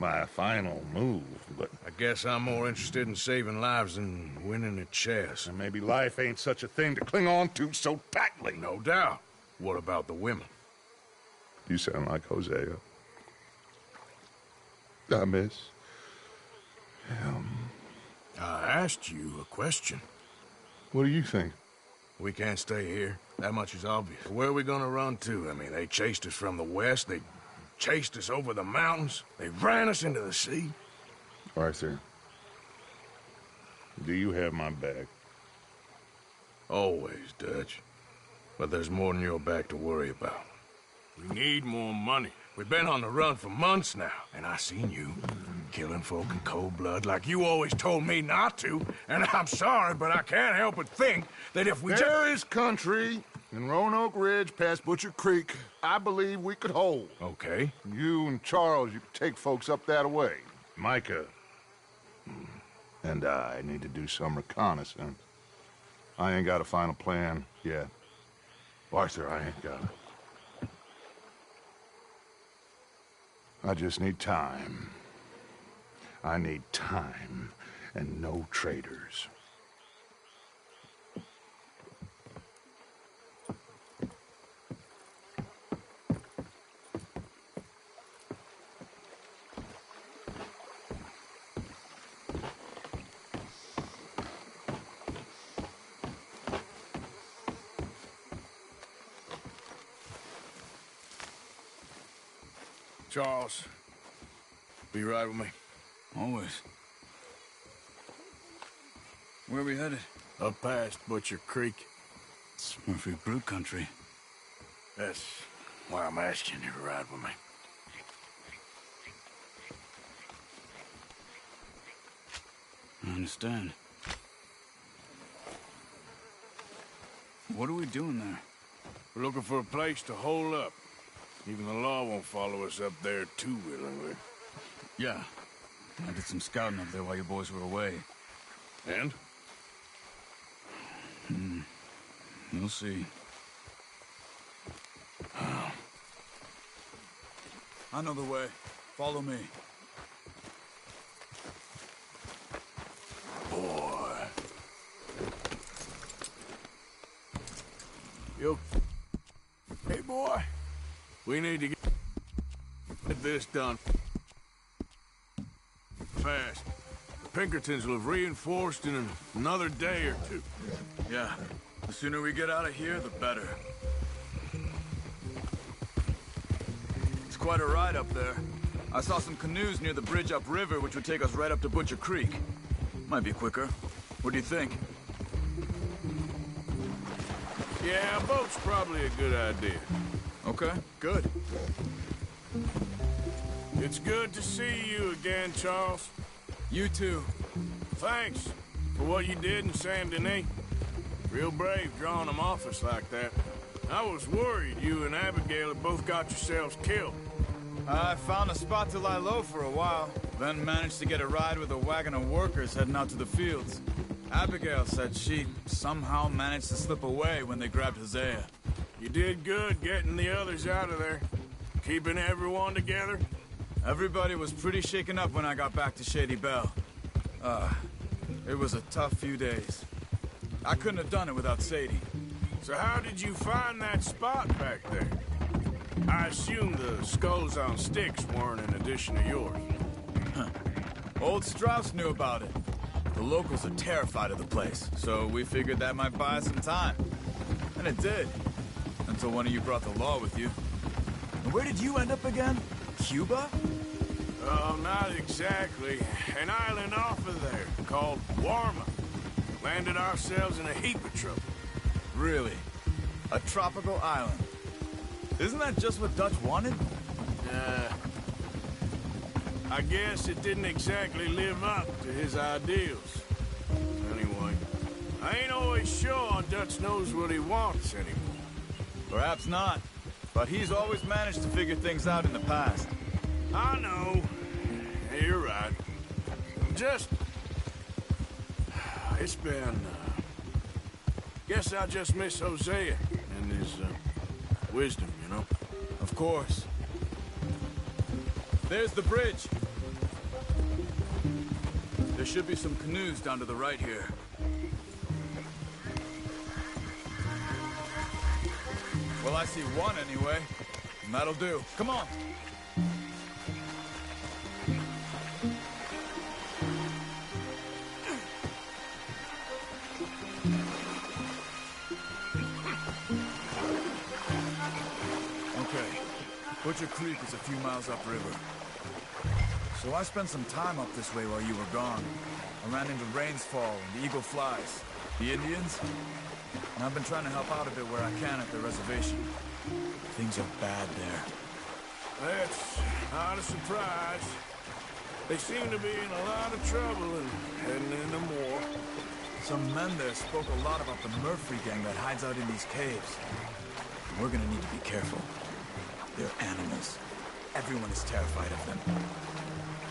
I: my final move, but...
B: I guess I'm more interested in saving lives than winning at chess.
I: And maybe life ain't such a thing to cling on to so tightly.
B: No doubt. What about the women?
I: You sound like Hosea. I miss...
B: I asked you a question.
I: What do you think?
B: We can't stay here. That much is obvious. Where are we gonna run to? I mean, they chased us from the west. They chased us over the mountains. They ran us into the sea.
I: Arthur, do you have my back?
B: Always, Dutch. But there's more than your back to worry about. We need more money. We've been on the run for months now, and I seen you killing folk in cold blood like you always told me not to. And I'm sorry, but I can't help but think that if we
I: There is country in Roanoke Ridge past Butcher Creek I believe we could hold.
B: Okay.
I: You and Charles, you could take folks up that way. Micah and I need to do some reconnaissance. I ain't got a final plan yet. Arthur, I ain't got it. I just need time. I need time and no traitors.
B: Charles, be right with me.
V: Always. Where are we headed?
B: Up past Butcher Creek.
V: It's Murphy Brute country.
B: That's why I'm asking you to ride with me.
V: I understand. What are we doing there?
B: We're looking for a place to hole up. Even the law won't follow us up there too willingly.
V: Yeah. I did some scouting up there while you boys were away.
B: And?
V: You'll see. I know the way. Follow me.
B: Boy. Yo. Hey, boy. We need to get this done fast. The Pinkertons will have reinforced in another day or two.
V: Yeah. The sooner we get out of here, the better. It's quite a ride up there. I saw some canoes near the bridge upriver, which would take us right up to Butcher Creek. Might be quicker. What do you think?
B: Yeah, a boat's probably a good idea.
V: Okay, good.
B: It's good to see you again, Charles.
V: You too.
B: Thanks for what you did in Saint Denis. Real brave drawing them off us like that. I was worried you and Abigail had both got yourselves killed.
V: I found a spot to lie low for a while, then managed to get a ride with a wagon of workers heading out to the fields. Abigail said she somehow managed to slip away when they grabbed Hosea.
B: You did good getting the others out of there. Keeping everyone together.
V: Everybody was pretty shaken up when I got back to Shady Belle. It was a tough few days. I couldn't have done it without Sadie.
B: So how did you find that spot back there? I assume the skulls on sticks weren't an addition of yours.
V: Old Strauss knew about it. The locals are terrified of the place, so we figured that might buy us some time. And it did. Until one of you brought the law with you. And where did you end up again? Cuba?
B: Oh, not exactly. An island off of there called Warma. Landed ourselves in a heap of trouble.
V: Really? A tropical island? Isn't that just what Dutch wanted?
B: I guess it didn't exactly live up to his ideals. Anyway, I ain't always sure Dutch knows what he wants anymore.
V: Perhaps not. But he's always managed to figure things out in the past.
B: I know. You're right. Just... It's been... Guess I just miss Hosea and his wisdom, you know?
V: Of course. There's the bridge. There should be some canoes down to the right here. Well, I see one anyway. And that'll do. Come on. Okay. Butcher Creek is a few miles upriver. So I spent some time up this way while you were gone. I ran into Rainsfall and the Eagle Flies. The Indians? And I've been trying to help out a bit where I can at the reservation. Things are bad there.
B: That's not a surprise. They seem to be in a lot of trouble and heading into more.
V: Some men there spoke a lot about the Murphy gang that hides out in these caves. We're gonna need to be careful. They're animals. Everyone is terrified of them.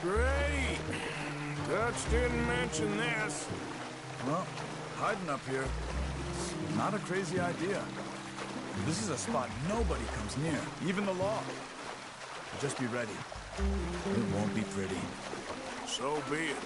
B: Great! Dutch didn't mention this.
V: Well, hiding up here is not a crazy idea. This is a spot nobody comes near, even the law. Just be ready. It won't be pretty.
B: So be it.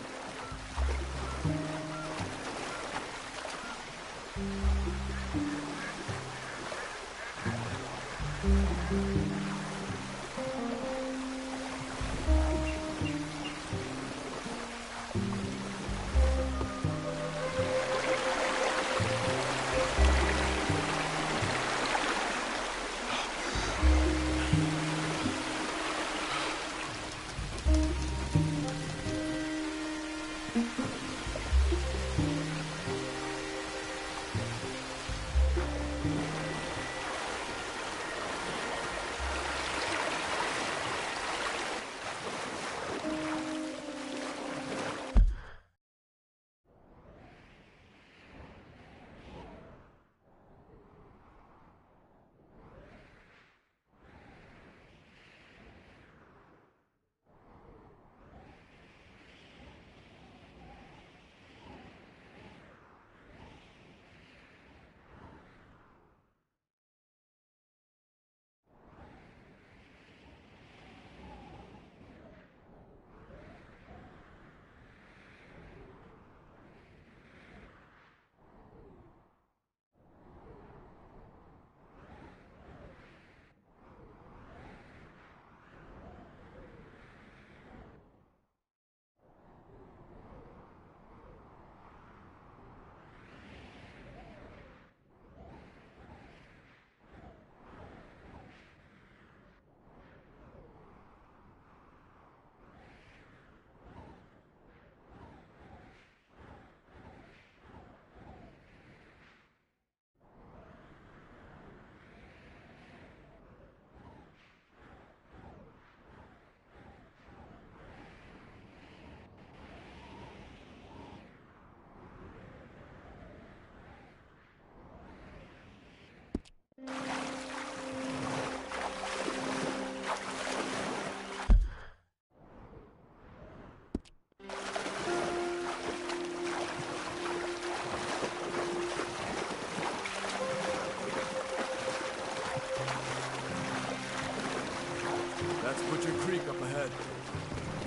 V: That's Butcher Creek up ahead.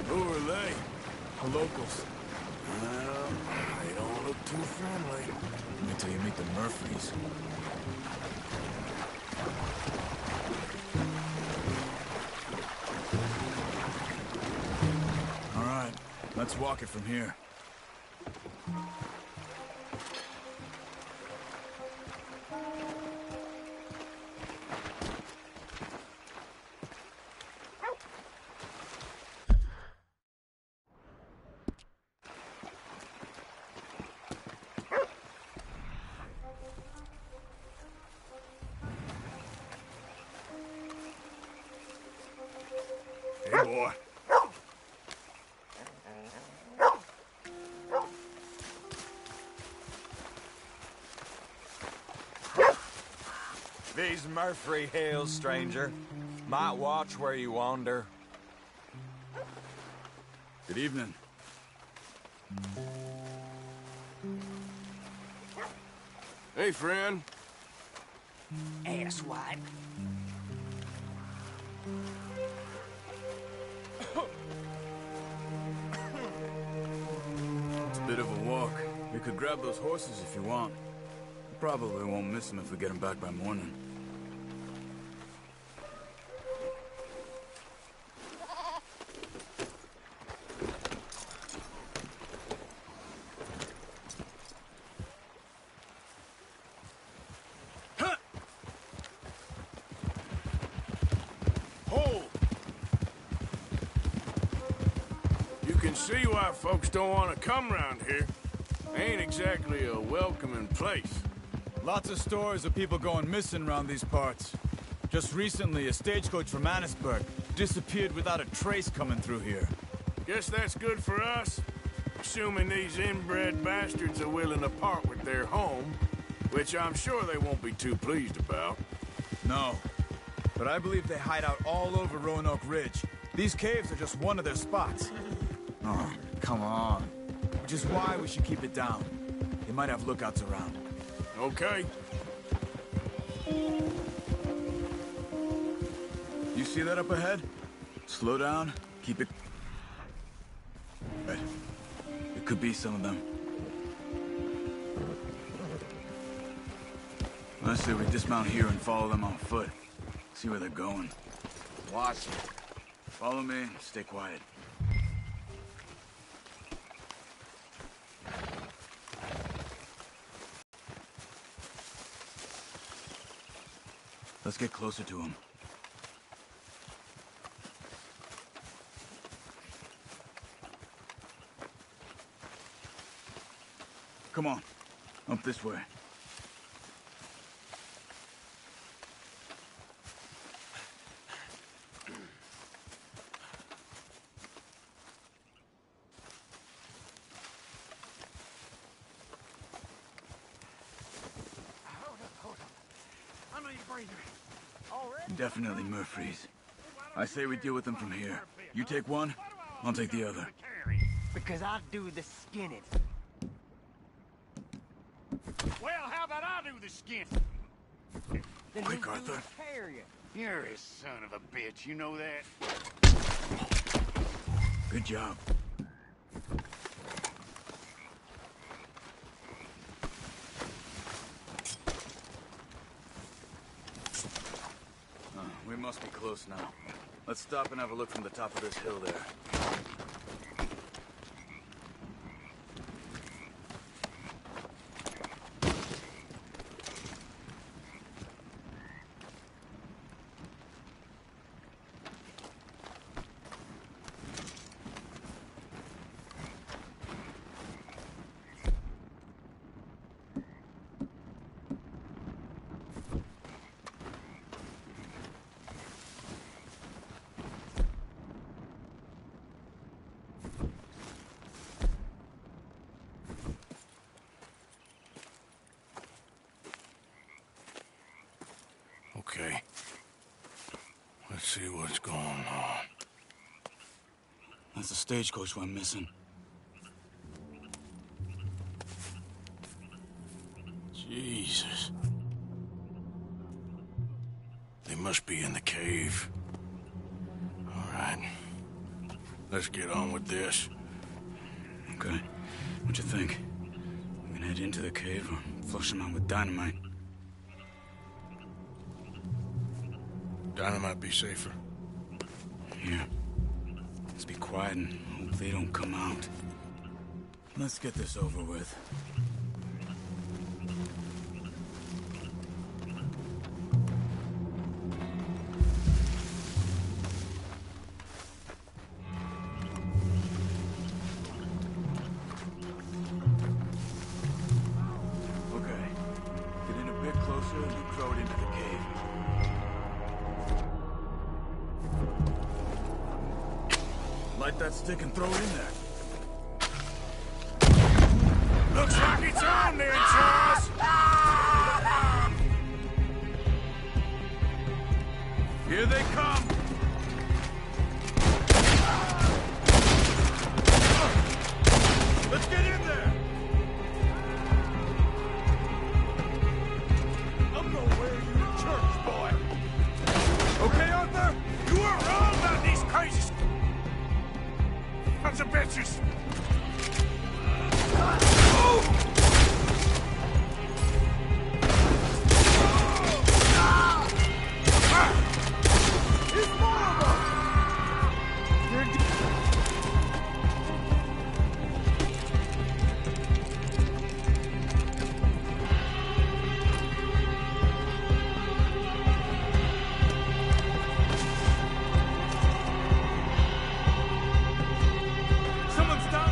B: Who are they?
V: The locals.
B: Well, they don't look too friendly.
V: Wait till you meet the Murphys. All right, let's walk it from here.
B: Hey, boy.
A: These Murphy Hills, stranger. Might watch where you wander.
V: Good evening.
B: Hey, friend.
J: Asswipe.
V: It's a bit of a walk. You could grab those horses if you want. Probably won't miss them if we get them back by morning.
B: Hold! You can see why folks don't want to come around here. Ain't exactly a welcoming place.
V: Lots of stories of people going missing around these parts. Just recently, a stagecoach from Annisburg disappeared without a trace coming through here.
B: Guess that's good for us. Assuming these inbred bastards are willing to part with their home, which I'm sure they won't be too pleased about.
V: No. But I believe they hide out all over Roanoke Ridge. These caves are just one of their spots. Oh, come on. Which is why we should keep it down. They might have lookouts around.
B: Okay.
V: You see that up ahead? Slow down, Keep it... Right. It could be some of them. I say we dismount here and follow them on foot. See where they're going.
R: Watch it.
V: Follow me and stay quiet. Let's get closer to him. Come on. Up this way. Definitely Murphy's. I say we deal with them from here. You take one, I'll take the other.
H: Because I'll do the skinning.
B: Well, how about I do the skin?
H: Then
V: Quick,
H: who's doing
V: Arthur.
H: the carrying?
B: You're a son of a bitch, you know that?
V: Good job. We must be close now. Let's stop and have a look from the top of this hill there.
B: Okay. Let's see what's going on.
V: That's the stagecoach we're missing.
B: Jesus. They must be in the cave. All right. Let's get on with this.
V: Okay. What you think? We can head into the cave or flush them out with dynamite?
B: Dynamite be safer.
V: Here. Let's be quiet and hope they don't come out. Let's get this over with. Okay. Get in a bit closer and then throw it into the cave. Light that stick and throw it in there.
B: Looks like it's on there, Charles!
V: Here they come! Let's get in there!
B: I'm gonna wear you to church, boy! Okay, Arthur? You weren't wrong about these crazy sons of bitches!
V: Someone's down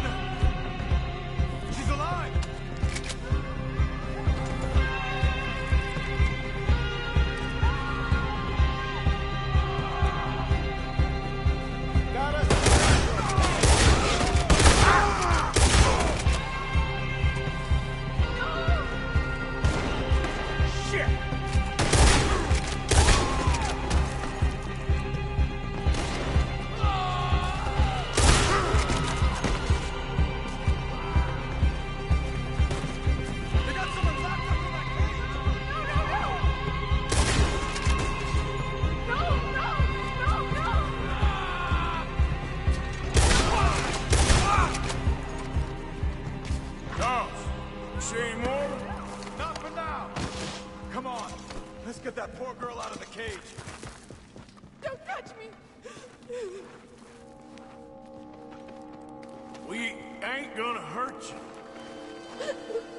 B: ain't gonna hurt you.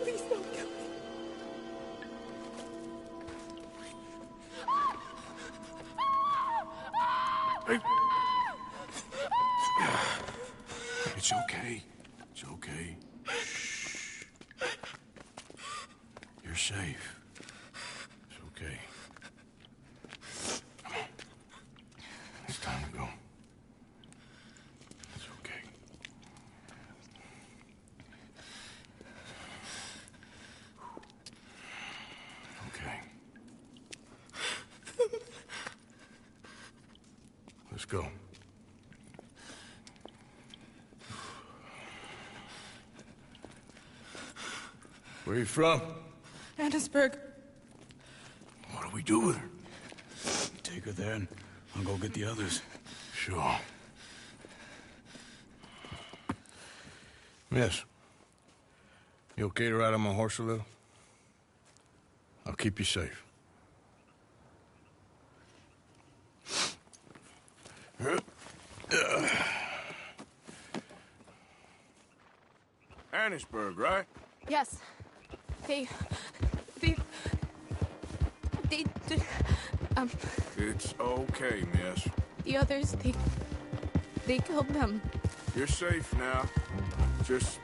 G: Please don't kill me.
B: Hey. It's okay. It's okay. Shh. You're safe. It's okay. Come on. It's time to go. It's okay. Okay. Let's go. Where are you from?
G: Annesburg.
B: What do we do with her? Take her there and I'll go get the others. Sure. Miss, you okay to ride on my horse a little? I'll keep you safe. Annesburg, right?
G: Yes. They...
B: It's okay, miss.
G: The others, they killed them.
B: You're safe now. Just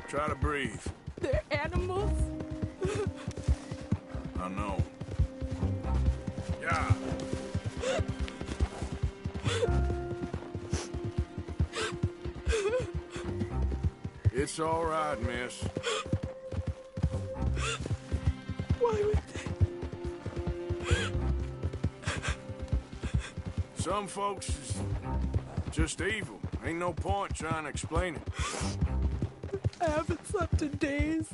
B: try to breathe.
G: They're animals.
B: I know. Yeah. It's all right, miss.
G: Why would
B: Some folks is just evil. Ain't no point trying to explain it.
G: I haven't slept in days.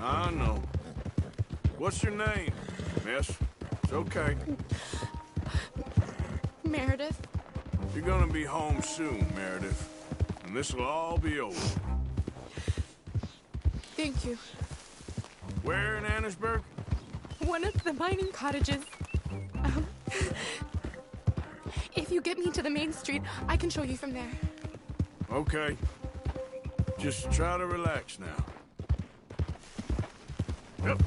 B: I know. What's your name, miss? It's okay.
G: Meredith.
B: You're gonna be home soon, Meredith. And this'll all be over.
G: Thank you.
B: Where in Annesburg?
G: One of the mining cottages. If you get me to the main street, I can show you from there.
B: Okay. Just try to relax now. Yep.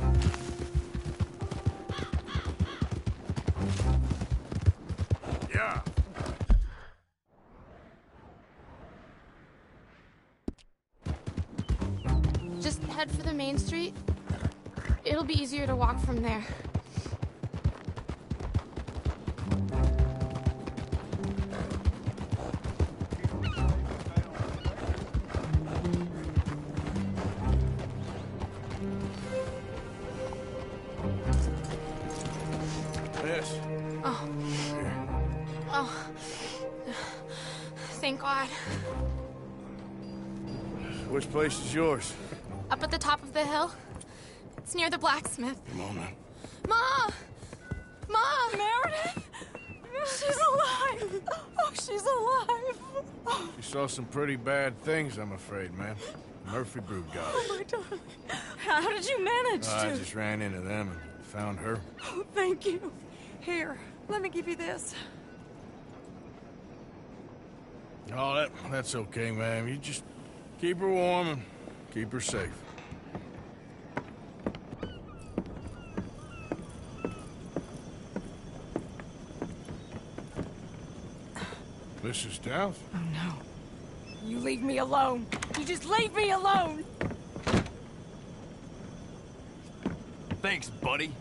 B: Yeah.
G: Just head for the main street. It'll be easier to walk from there.
B: Yes.
G: Oh. Oh. Thank God.
B: Which place is yours?
G: Up at the top of the hill. It's near the blacksmith.
B: Come on now.
G: Ma! Ma! Meredith! She's alive! Oh, she's alive!
B: She saw some pretty bad things, I'm afraid, man. Murphy brood got her.
G: Oh, my darling. How did you manage
B: I just ran into them and found her.
G: Oh, thank you. Here, let me give you this.
B: Oh, that's okay, ma'am. You just keep her warm and keep her safe. Mrs. Downs?
G: Oh, no. You leave me alone. You just leave me alone.
O: Thanks, buddy.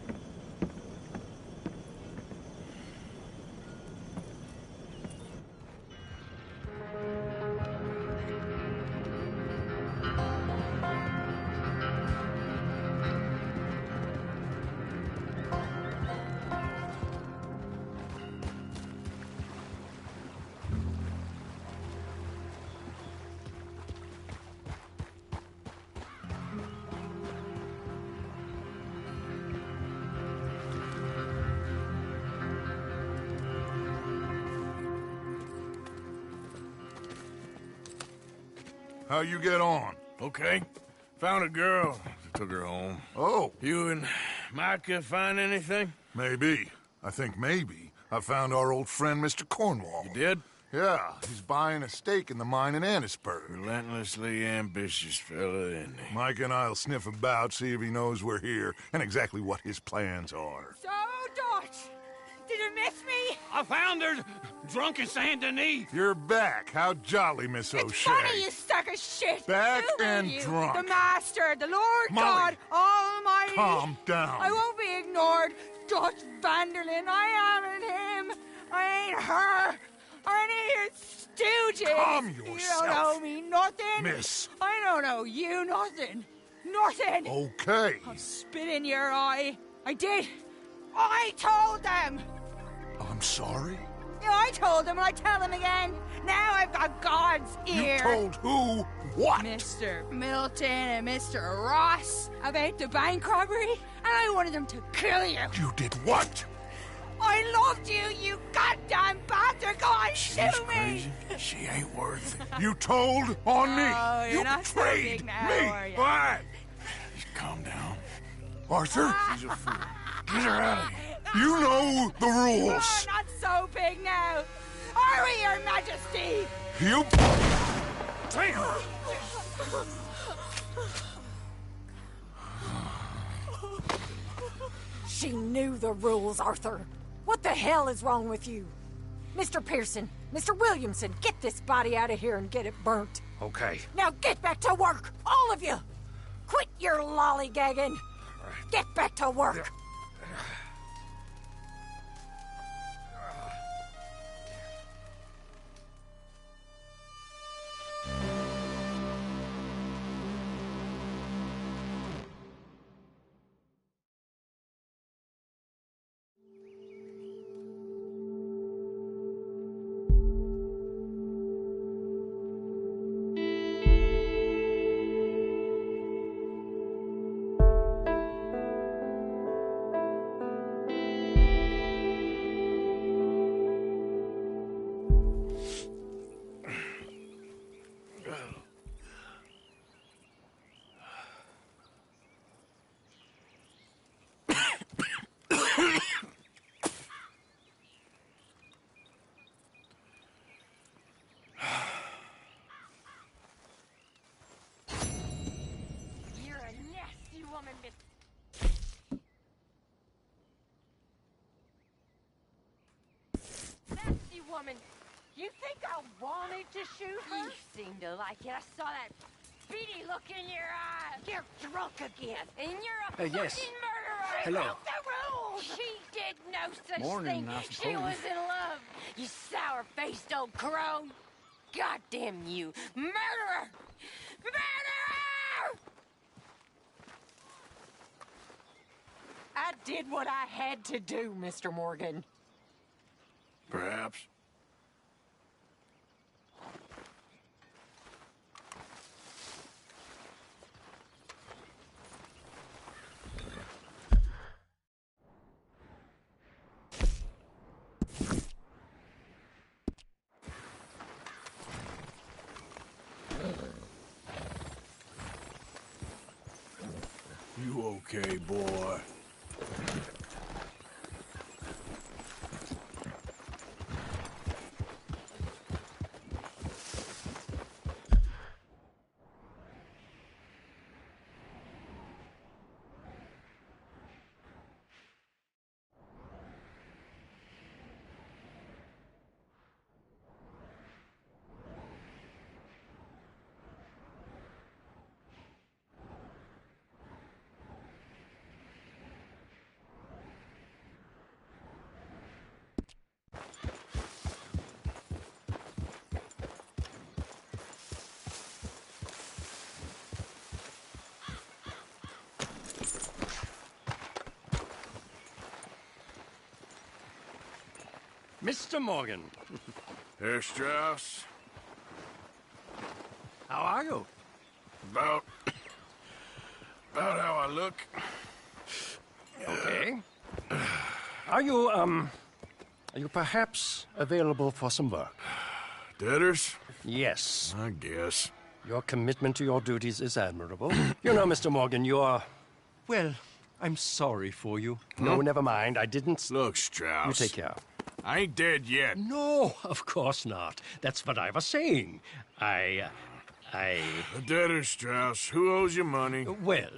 I: How you get on?
B: Okay. Found a girl. Took her home.
I: Oh.
B: You and Micah find anything?
I: Maybe. I think maybe I found our old friend, Mr. Cornwall.
B: You did?
I: Yeah, he's buying a stake in the mine in Annisburg.
B: Relentlessly ambitious fella, isn't he?
I: Mike and I'll sniff about, see if he knows we're here, and exactly what his plans are.
G: So, Dutch, did you miss me?
B: I found her drunk in Saint Denis.
I: You're back. How jolly, Miss O'Shea.
G: It's funny, you sack of shit.
I: Back
G: Who are
I: and
G: you?
I: drunk.
G: The Master, the Lord
I: Molly,
G: God Almighty.
I: calm down.
G: I won't be ignored. Dutch Vanderlyn, I am him. I ain't her. Or any of your stooges.
I: Calm
G: You
I: yourself.
G: don't owe me nothing.
I: Miss.
G: I don't owe you nothing. Nothing.
I: Okay.
G: I'll spit in your eye. I did. I told them.
I: I'm sorry?
G: Yeah, I told them and I tell them again. Now I've got God's ear.
I: You told who what?
G: Mr. Milton and Mr. Ross about the bank robbery, and I wanted them to kill you.
I: You did what?
G: I loved you, you goddamn bastard! Go on, shoot me!
B: She ain't worth it.
I: You told on me.
G: Oh, you're
I: You
G: not so
I: betrayed
G: big now,
I: me.
G: are you?
I: Why?
B: Just calm down.
I: Arthur,
B: She's a fool. Get her out of here.
I: you know the rules.
G: Oh, not so big now. Are we, Your Majesty?
I: You...
B: Take her.
L: She knew the rules, Arthur. What the hell is wrong with you? Mr. Pearson, Mr. Williamson, get this body out of here and get it burnt.
B: Okay.
L: Now get back to work, all of you! Quit your lollygagging! Get back to work!
G: You're a nasty woman, Miss... Nasty woman. You think I wanted to shoot her? You seem to like it. I saw that beady look in your eye. You're drunk again. And you're a fucking
B: yes.
G: murderer.
B: Hello.
G: Broke the rules. She did no such
B: Morning,
G: thing.
B: I
G: She
B: suppose.
G: was in love. You sour-faced old crone. Goddamn you. Murderer! Murderer!
L: I did what I had to do, Mr. Morgan.
B: Perhaps. You okay, boy?
M: Mr. Morgan.
B: Herr Strauss.
M: How are you?
B: About how I look.
M: Okay. Are you perhaps available for some work?
B: Debtors?
M: Yes.
B: I guess.
M: Your commitment to your duties is admirable. You know, Mr. Morgan, you're... Well, I'm sorry for you. No, never mind. I didn't...
B: Look, Strauss.
M: You take care.
B: I ain't dead yet.
M: No, of course not. That's what I was saying.
B: The debtor, Strauss. Who owes you money?
M: Well,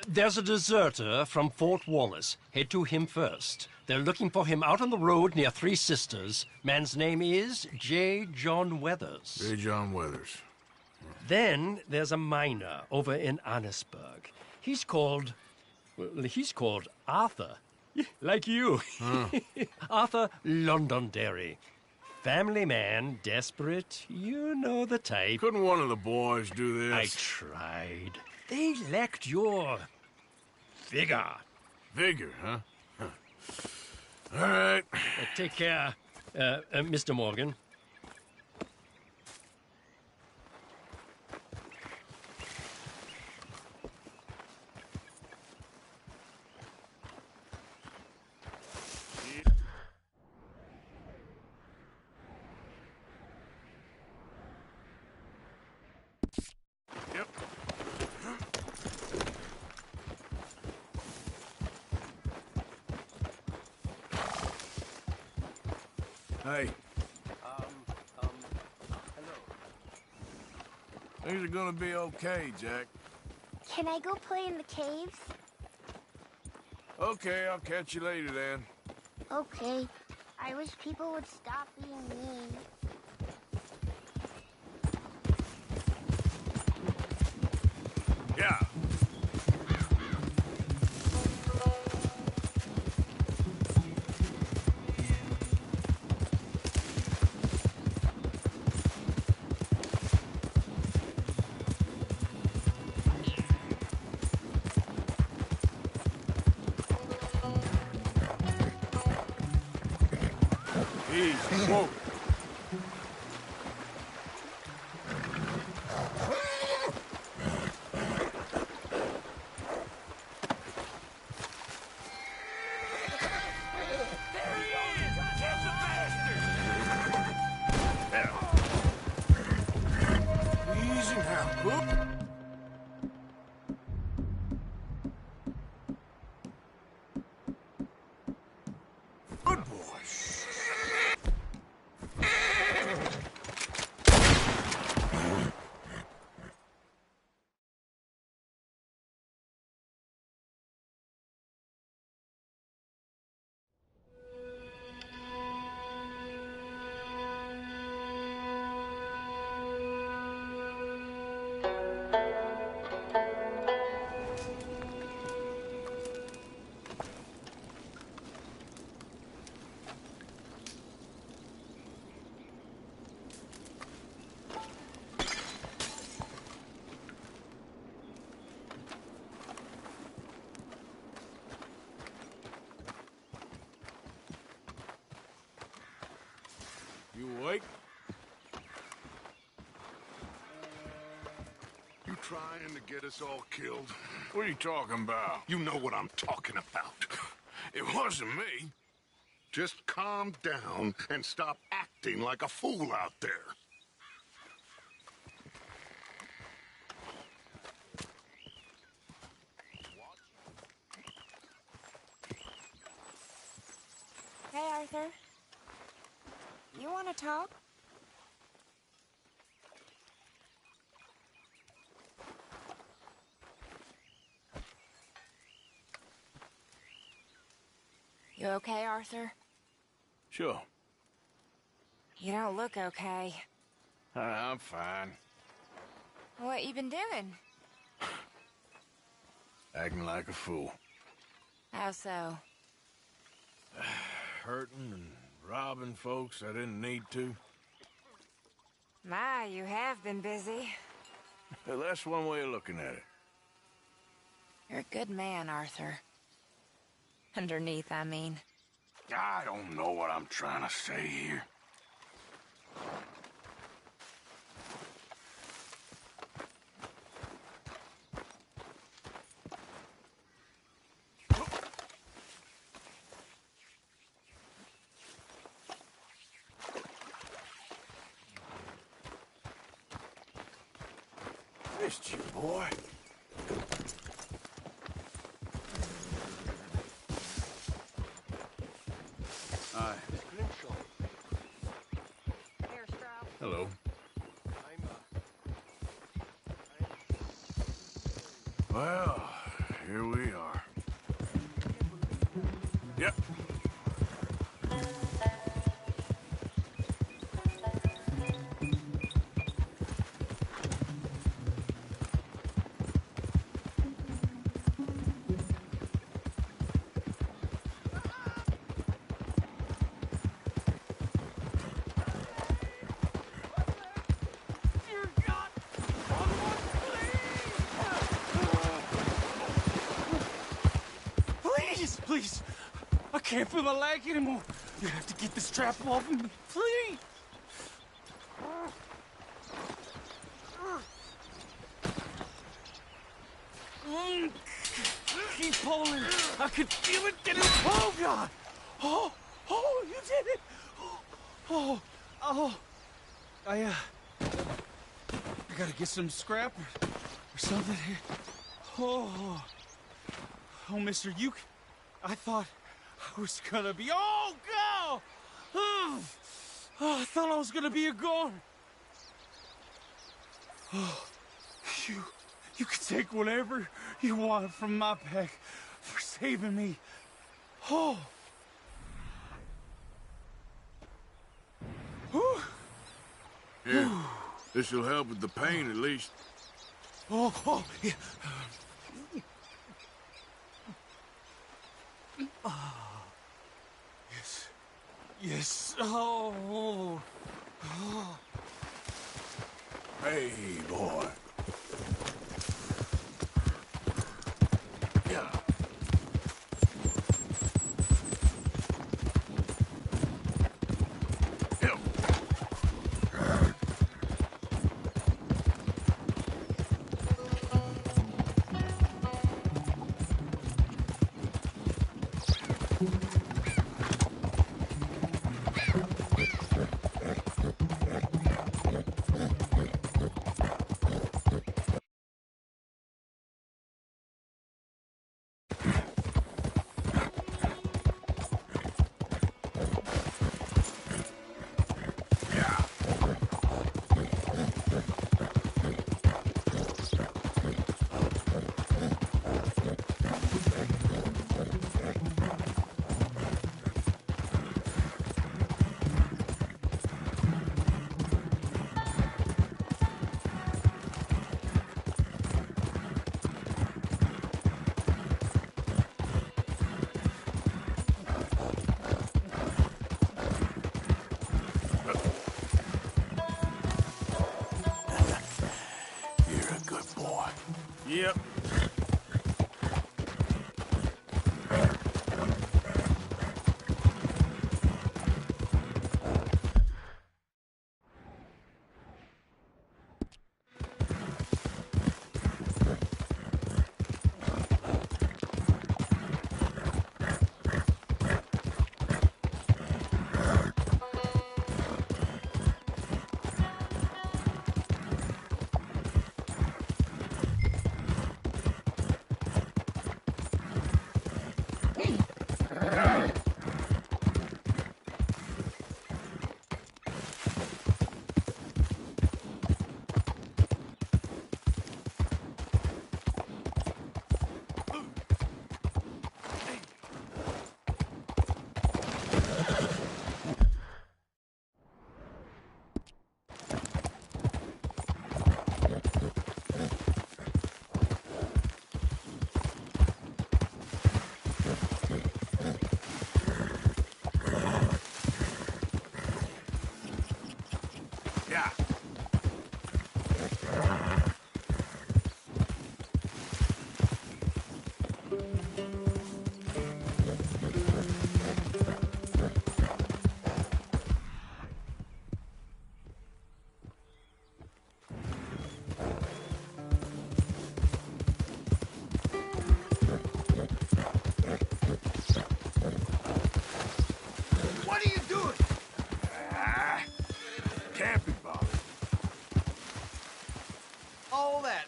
M: there's a deserter from Fort Wallace. Head to him first. They're looking for him out on the road near Three Sisters. Man's name is J. John Weathers.
B: J. John Weathers.
M: Then there's a miner over in Annisburg. He's called Arthur. Like you.
B: Huh.
M: Arthur Londonderry. Family man, desperate, you know the type.
B: Couldn't one of the boys do this?
M: I tried. They lacked your vigor.
B: Vigor, huh? All right.
M: Take care, Mr. Morgan.
B: Hey.
K: Hello.
B: Things are gonna be okay, Jack.
K: Can I go play in the caves?
B: Okay, I'll catch you later then.
K: Okay. I wish people would stop being mean.
B: Yeah. Easy. Whoa. Easy now. Whoop. Good boy. You awake?
I: You trying to get us all killed?
B: What are you talking about?
I: You know what I'm talking about.
B: It wasn't me.
I: Just calm down and stop acting like a fool out there.
K: Hey, Arthur. You want to talk? You okay, Arthur?
B: Sure.
K: You don't look okay.
B: I'm fine.
K: What you been doing?
B: Acting like a fool.
K: How so?
B: Hurting and robbing folks I didn't need to.
K: My, you have been busy.
B: Well, that's one way of looking at it.
K: You're a good man, Arthur. Underneath, I mean.
B: I don't know what I'm trying to say here. Missed you, boy.
E: Miss Grimshaw.
B: Well, here we are. Yep.
N: Please! I can't feel my leg anymore. You have to get this trap off of me, please! Keep pulling. I can feel it getting... Oh, God! Oh, you did it! Oh. I gotta get some scrap or something here. Oh, mister, I thought I was gonna be... Oh, God! Oh, I thought I was gonna be a goner. Oh, you can take whatever you want from my pack for saving me. Oh. Whew.
B: Here, this'll help with the pain at least.
N: Oh, yeah. Yes. Oh.
B: Hey, boy. Yeah. Yep.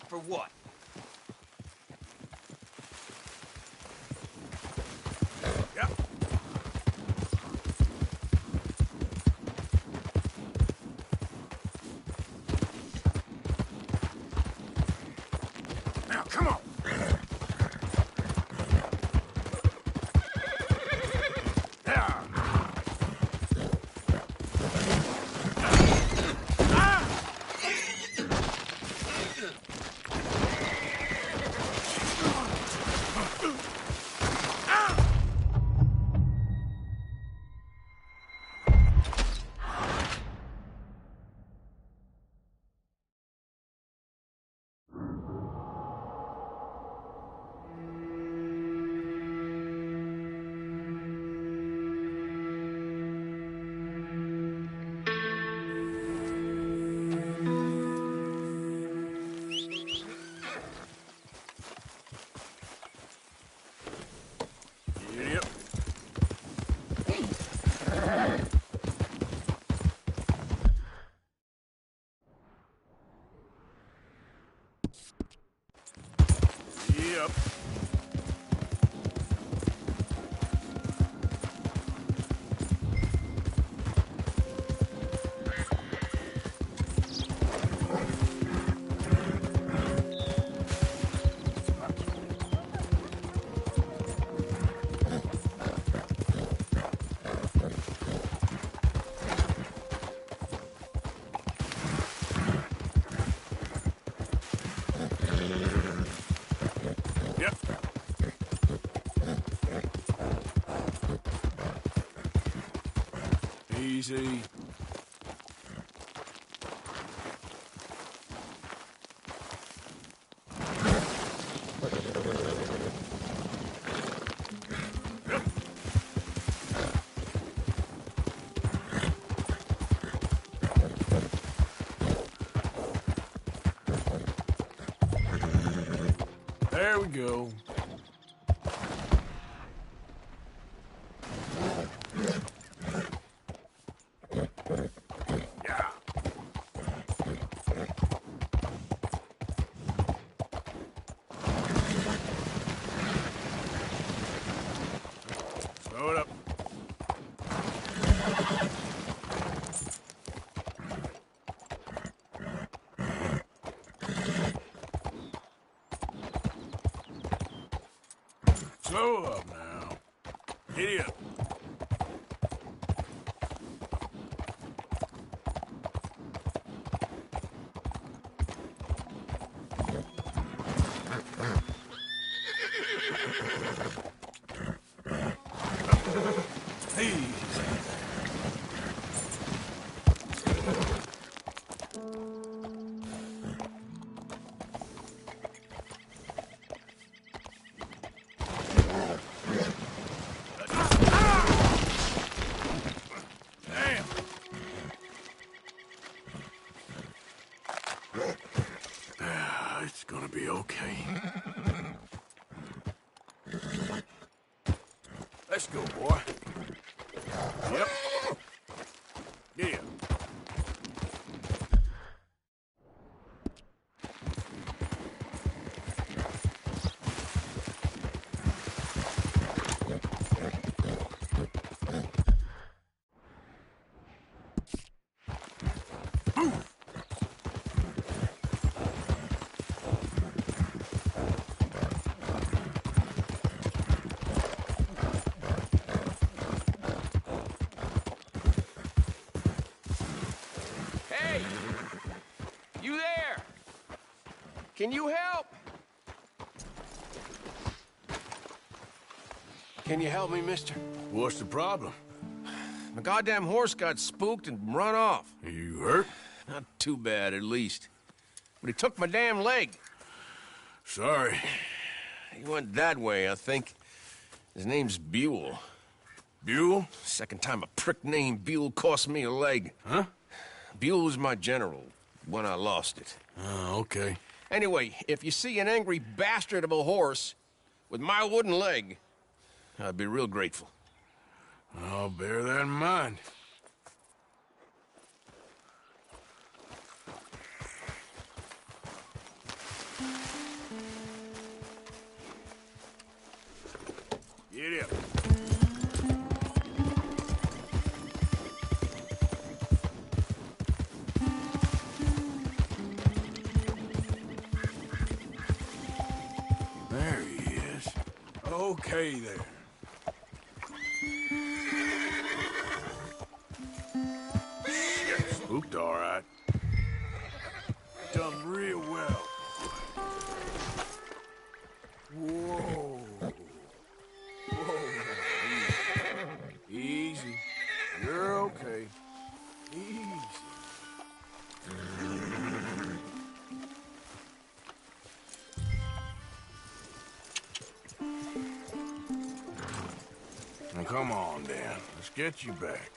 N: For what?
B: Yep. Now, come on. Giddy up. Easy. There we go. Slow it up. Slow up now. Giddy up. It's gonna be okay. Let's go, boy. Yep. Yeah.
F: Hey! You there? Can you help?
Q: Can you help me, mister?
B: What's the problem?
Q: My goddamn horse got spooked and run off.
B: You hurt?
Q: Not too bad, at least. But he took my damn leg.
B: Sorry.
Q: He went that way, I think. His name's Buell.
B: Buell?
Q: Second time a prick named Buell cost me a leg.
B: Huh?
Q: Buell was my general when I lost it.
B: Oh, okay.
Q: Anyway, if you see an angry bastard of a horse with my wooden leg, I'd be real grateful.
B: I'll bear that in mind. Get up. There he is. Okay there. Shit, spooked all right. Done real well. Whoa. Whoa. Easy. You're okay. Easy. Now, come on, Dan. Let's get you back.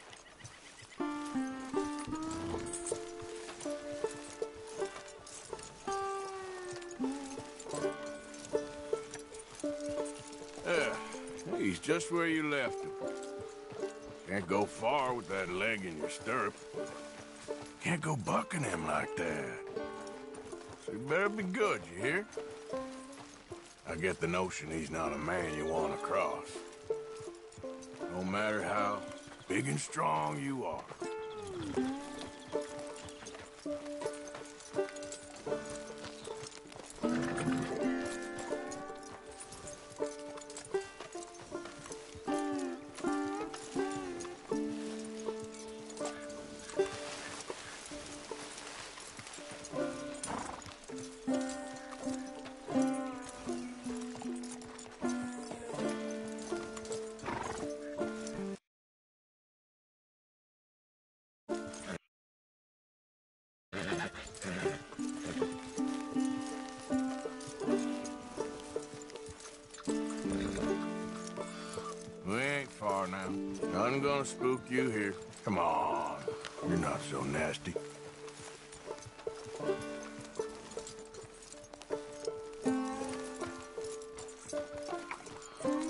B: He's just where you left him. Can't go far with that leg in your stirrup. Can't go bucking him like that. So you better be good, you hear? I get the notion he's not a man you want to cross. No matter how big and strong you are. We ain't far now. Nothing gonna spook you here. Come on. You're not so nasty.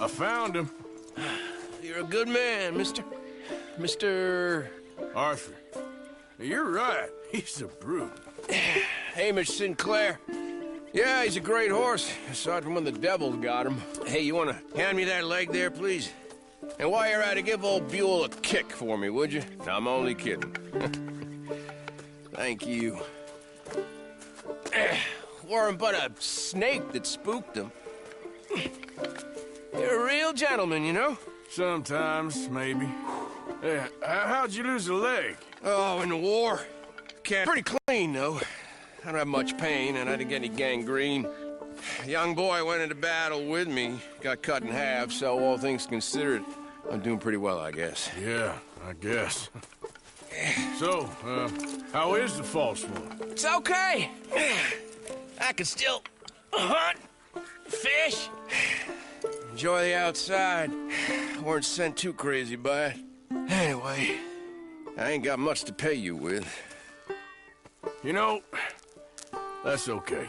B: I found him.
Q: You're a good man, Mr.
B: Arthur. You're right. He's a brute.
Q: Hamish Sinclair. Yeah, he's a great horse, aside from when the devil got him. Hey, you want to hand me that leg there, please? And while you're at it, give old Buell a kick for me, would you? No, I'm only kidding. Thank you. Weren't but a snake that spooked him. You're a real gentleman, you know?
B: Sometimes, maybe. Hey, how'd you lose a leg?
Q: Oh, in the war. Pretty clean, though. I don't have much pain, and I didn't get any gangrene. A young boy went into battle with me, got cut in half, so all things considered, I'm doing pretty well, I guess.
B: Yeah, I guess. So, how is the false one?
Q: It's okay. I can still hunt, fish, enjoy the outside. Weren't sent too crazy by it. Anyway, I ain't got much to pay you with.
B: You know, that's okay.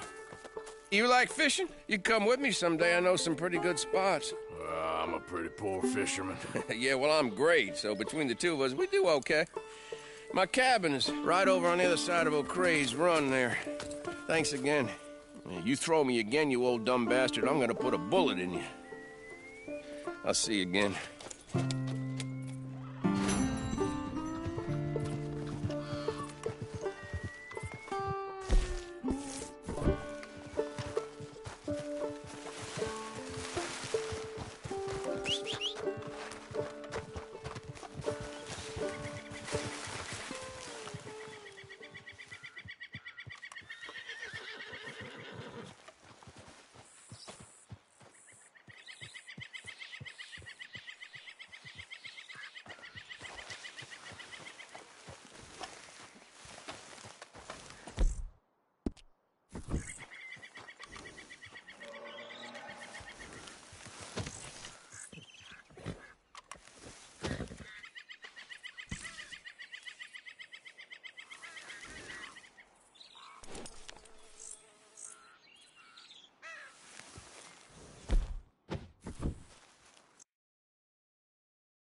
Q: You like fishing? You come with me someday. I know some pretty good spots.
B: I'm a pretty poor fisherman.
Q: Yeah, well, I'm great, so between the two of us, we do okay. My cabin is right over on the other side of O'Creagh's Run there. Thanks again. You throw me again, you old dumb bastard, I'm gonna put a bullet in you. I'll see you again.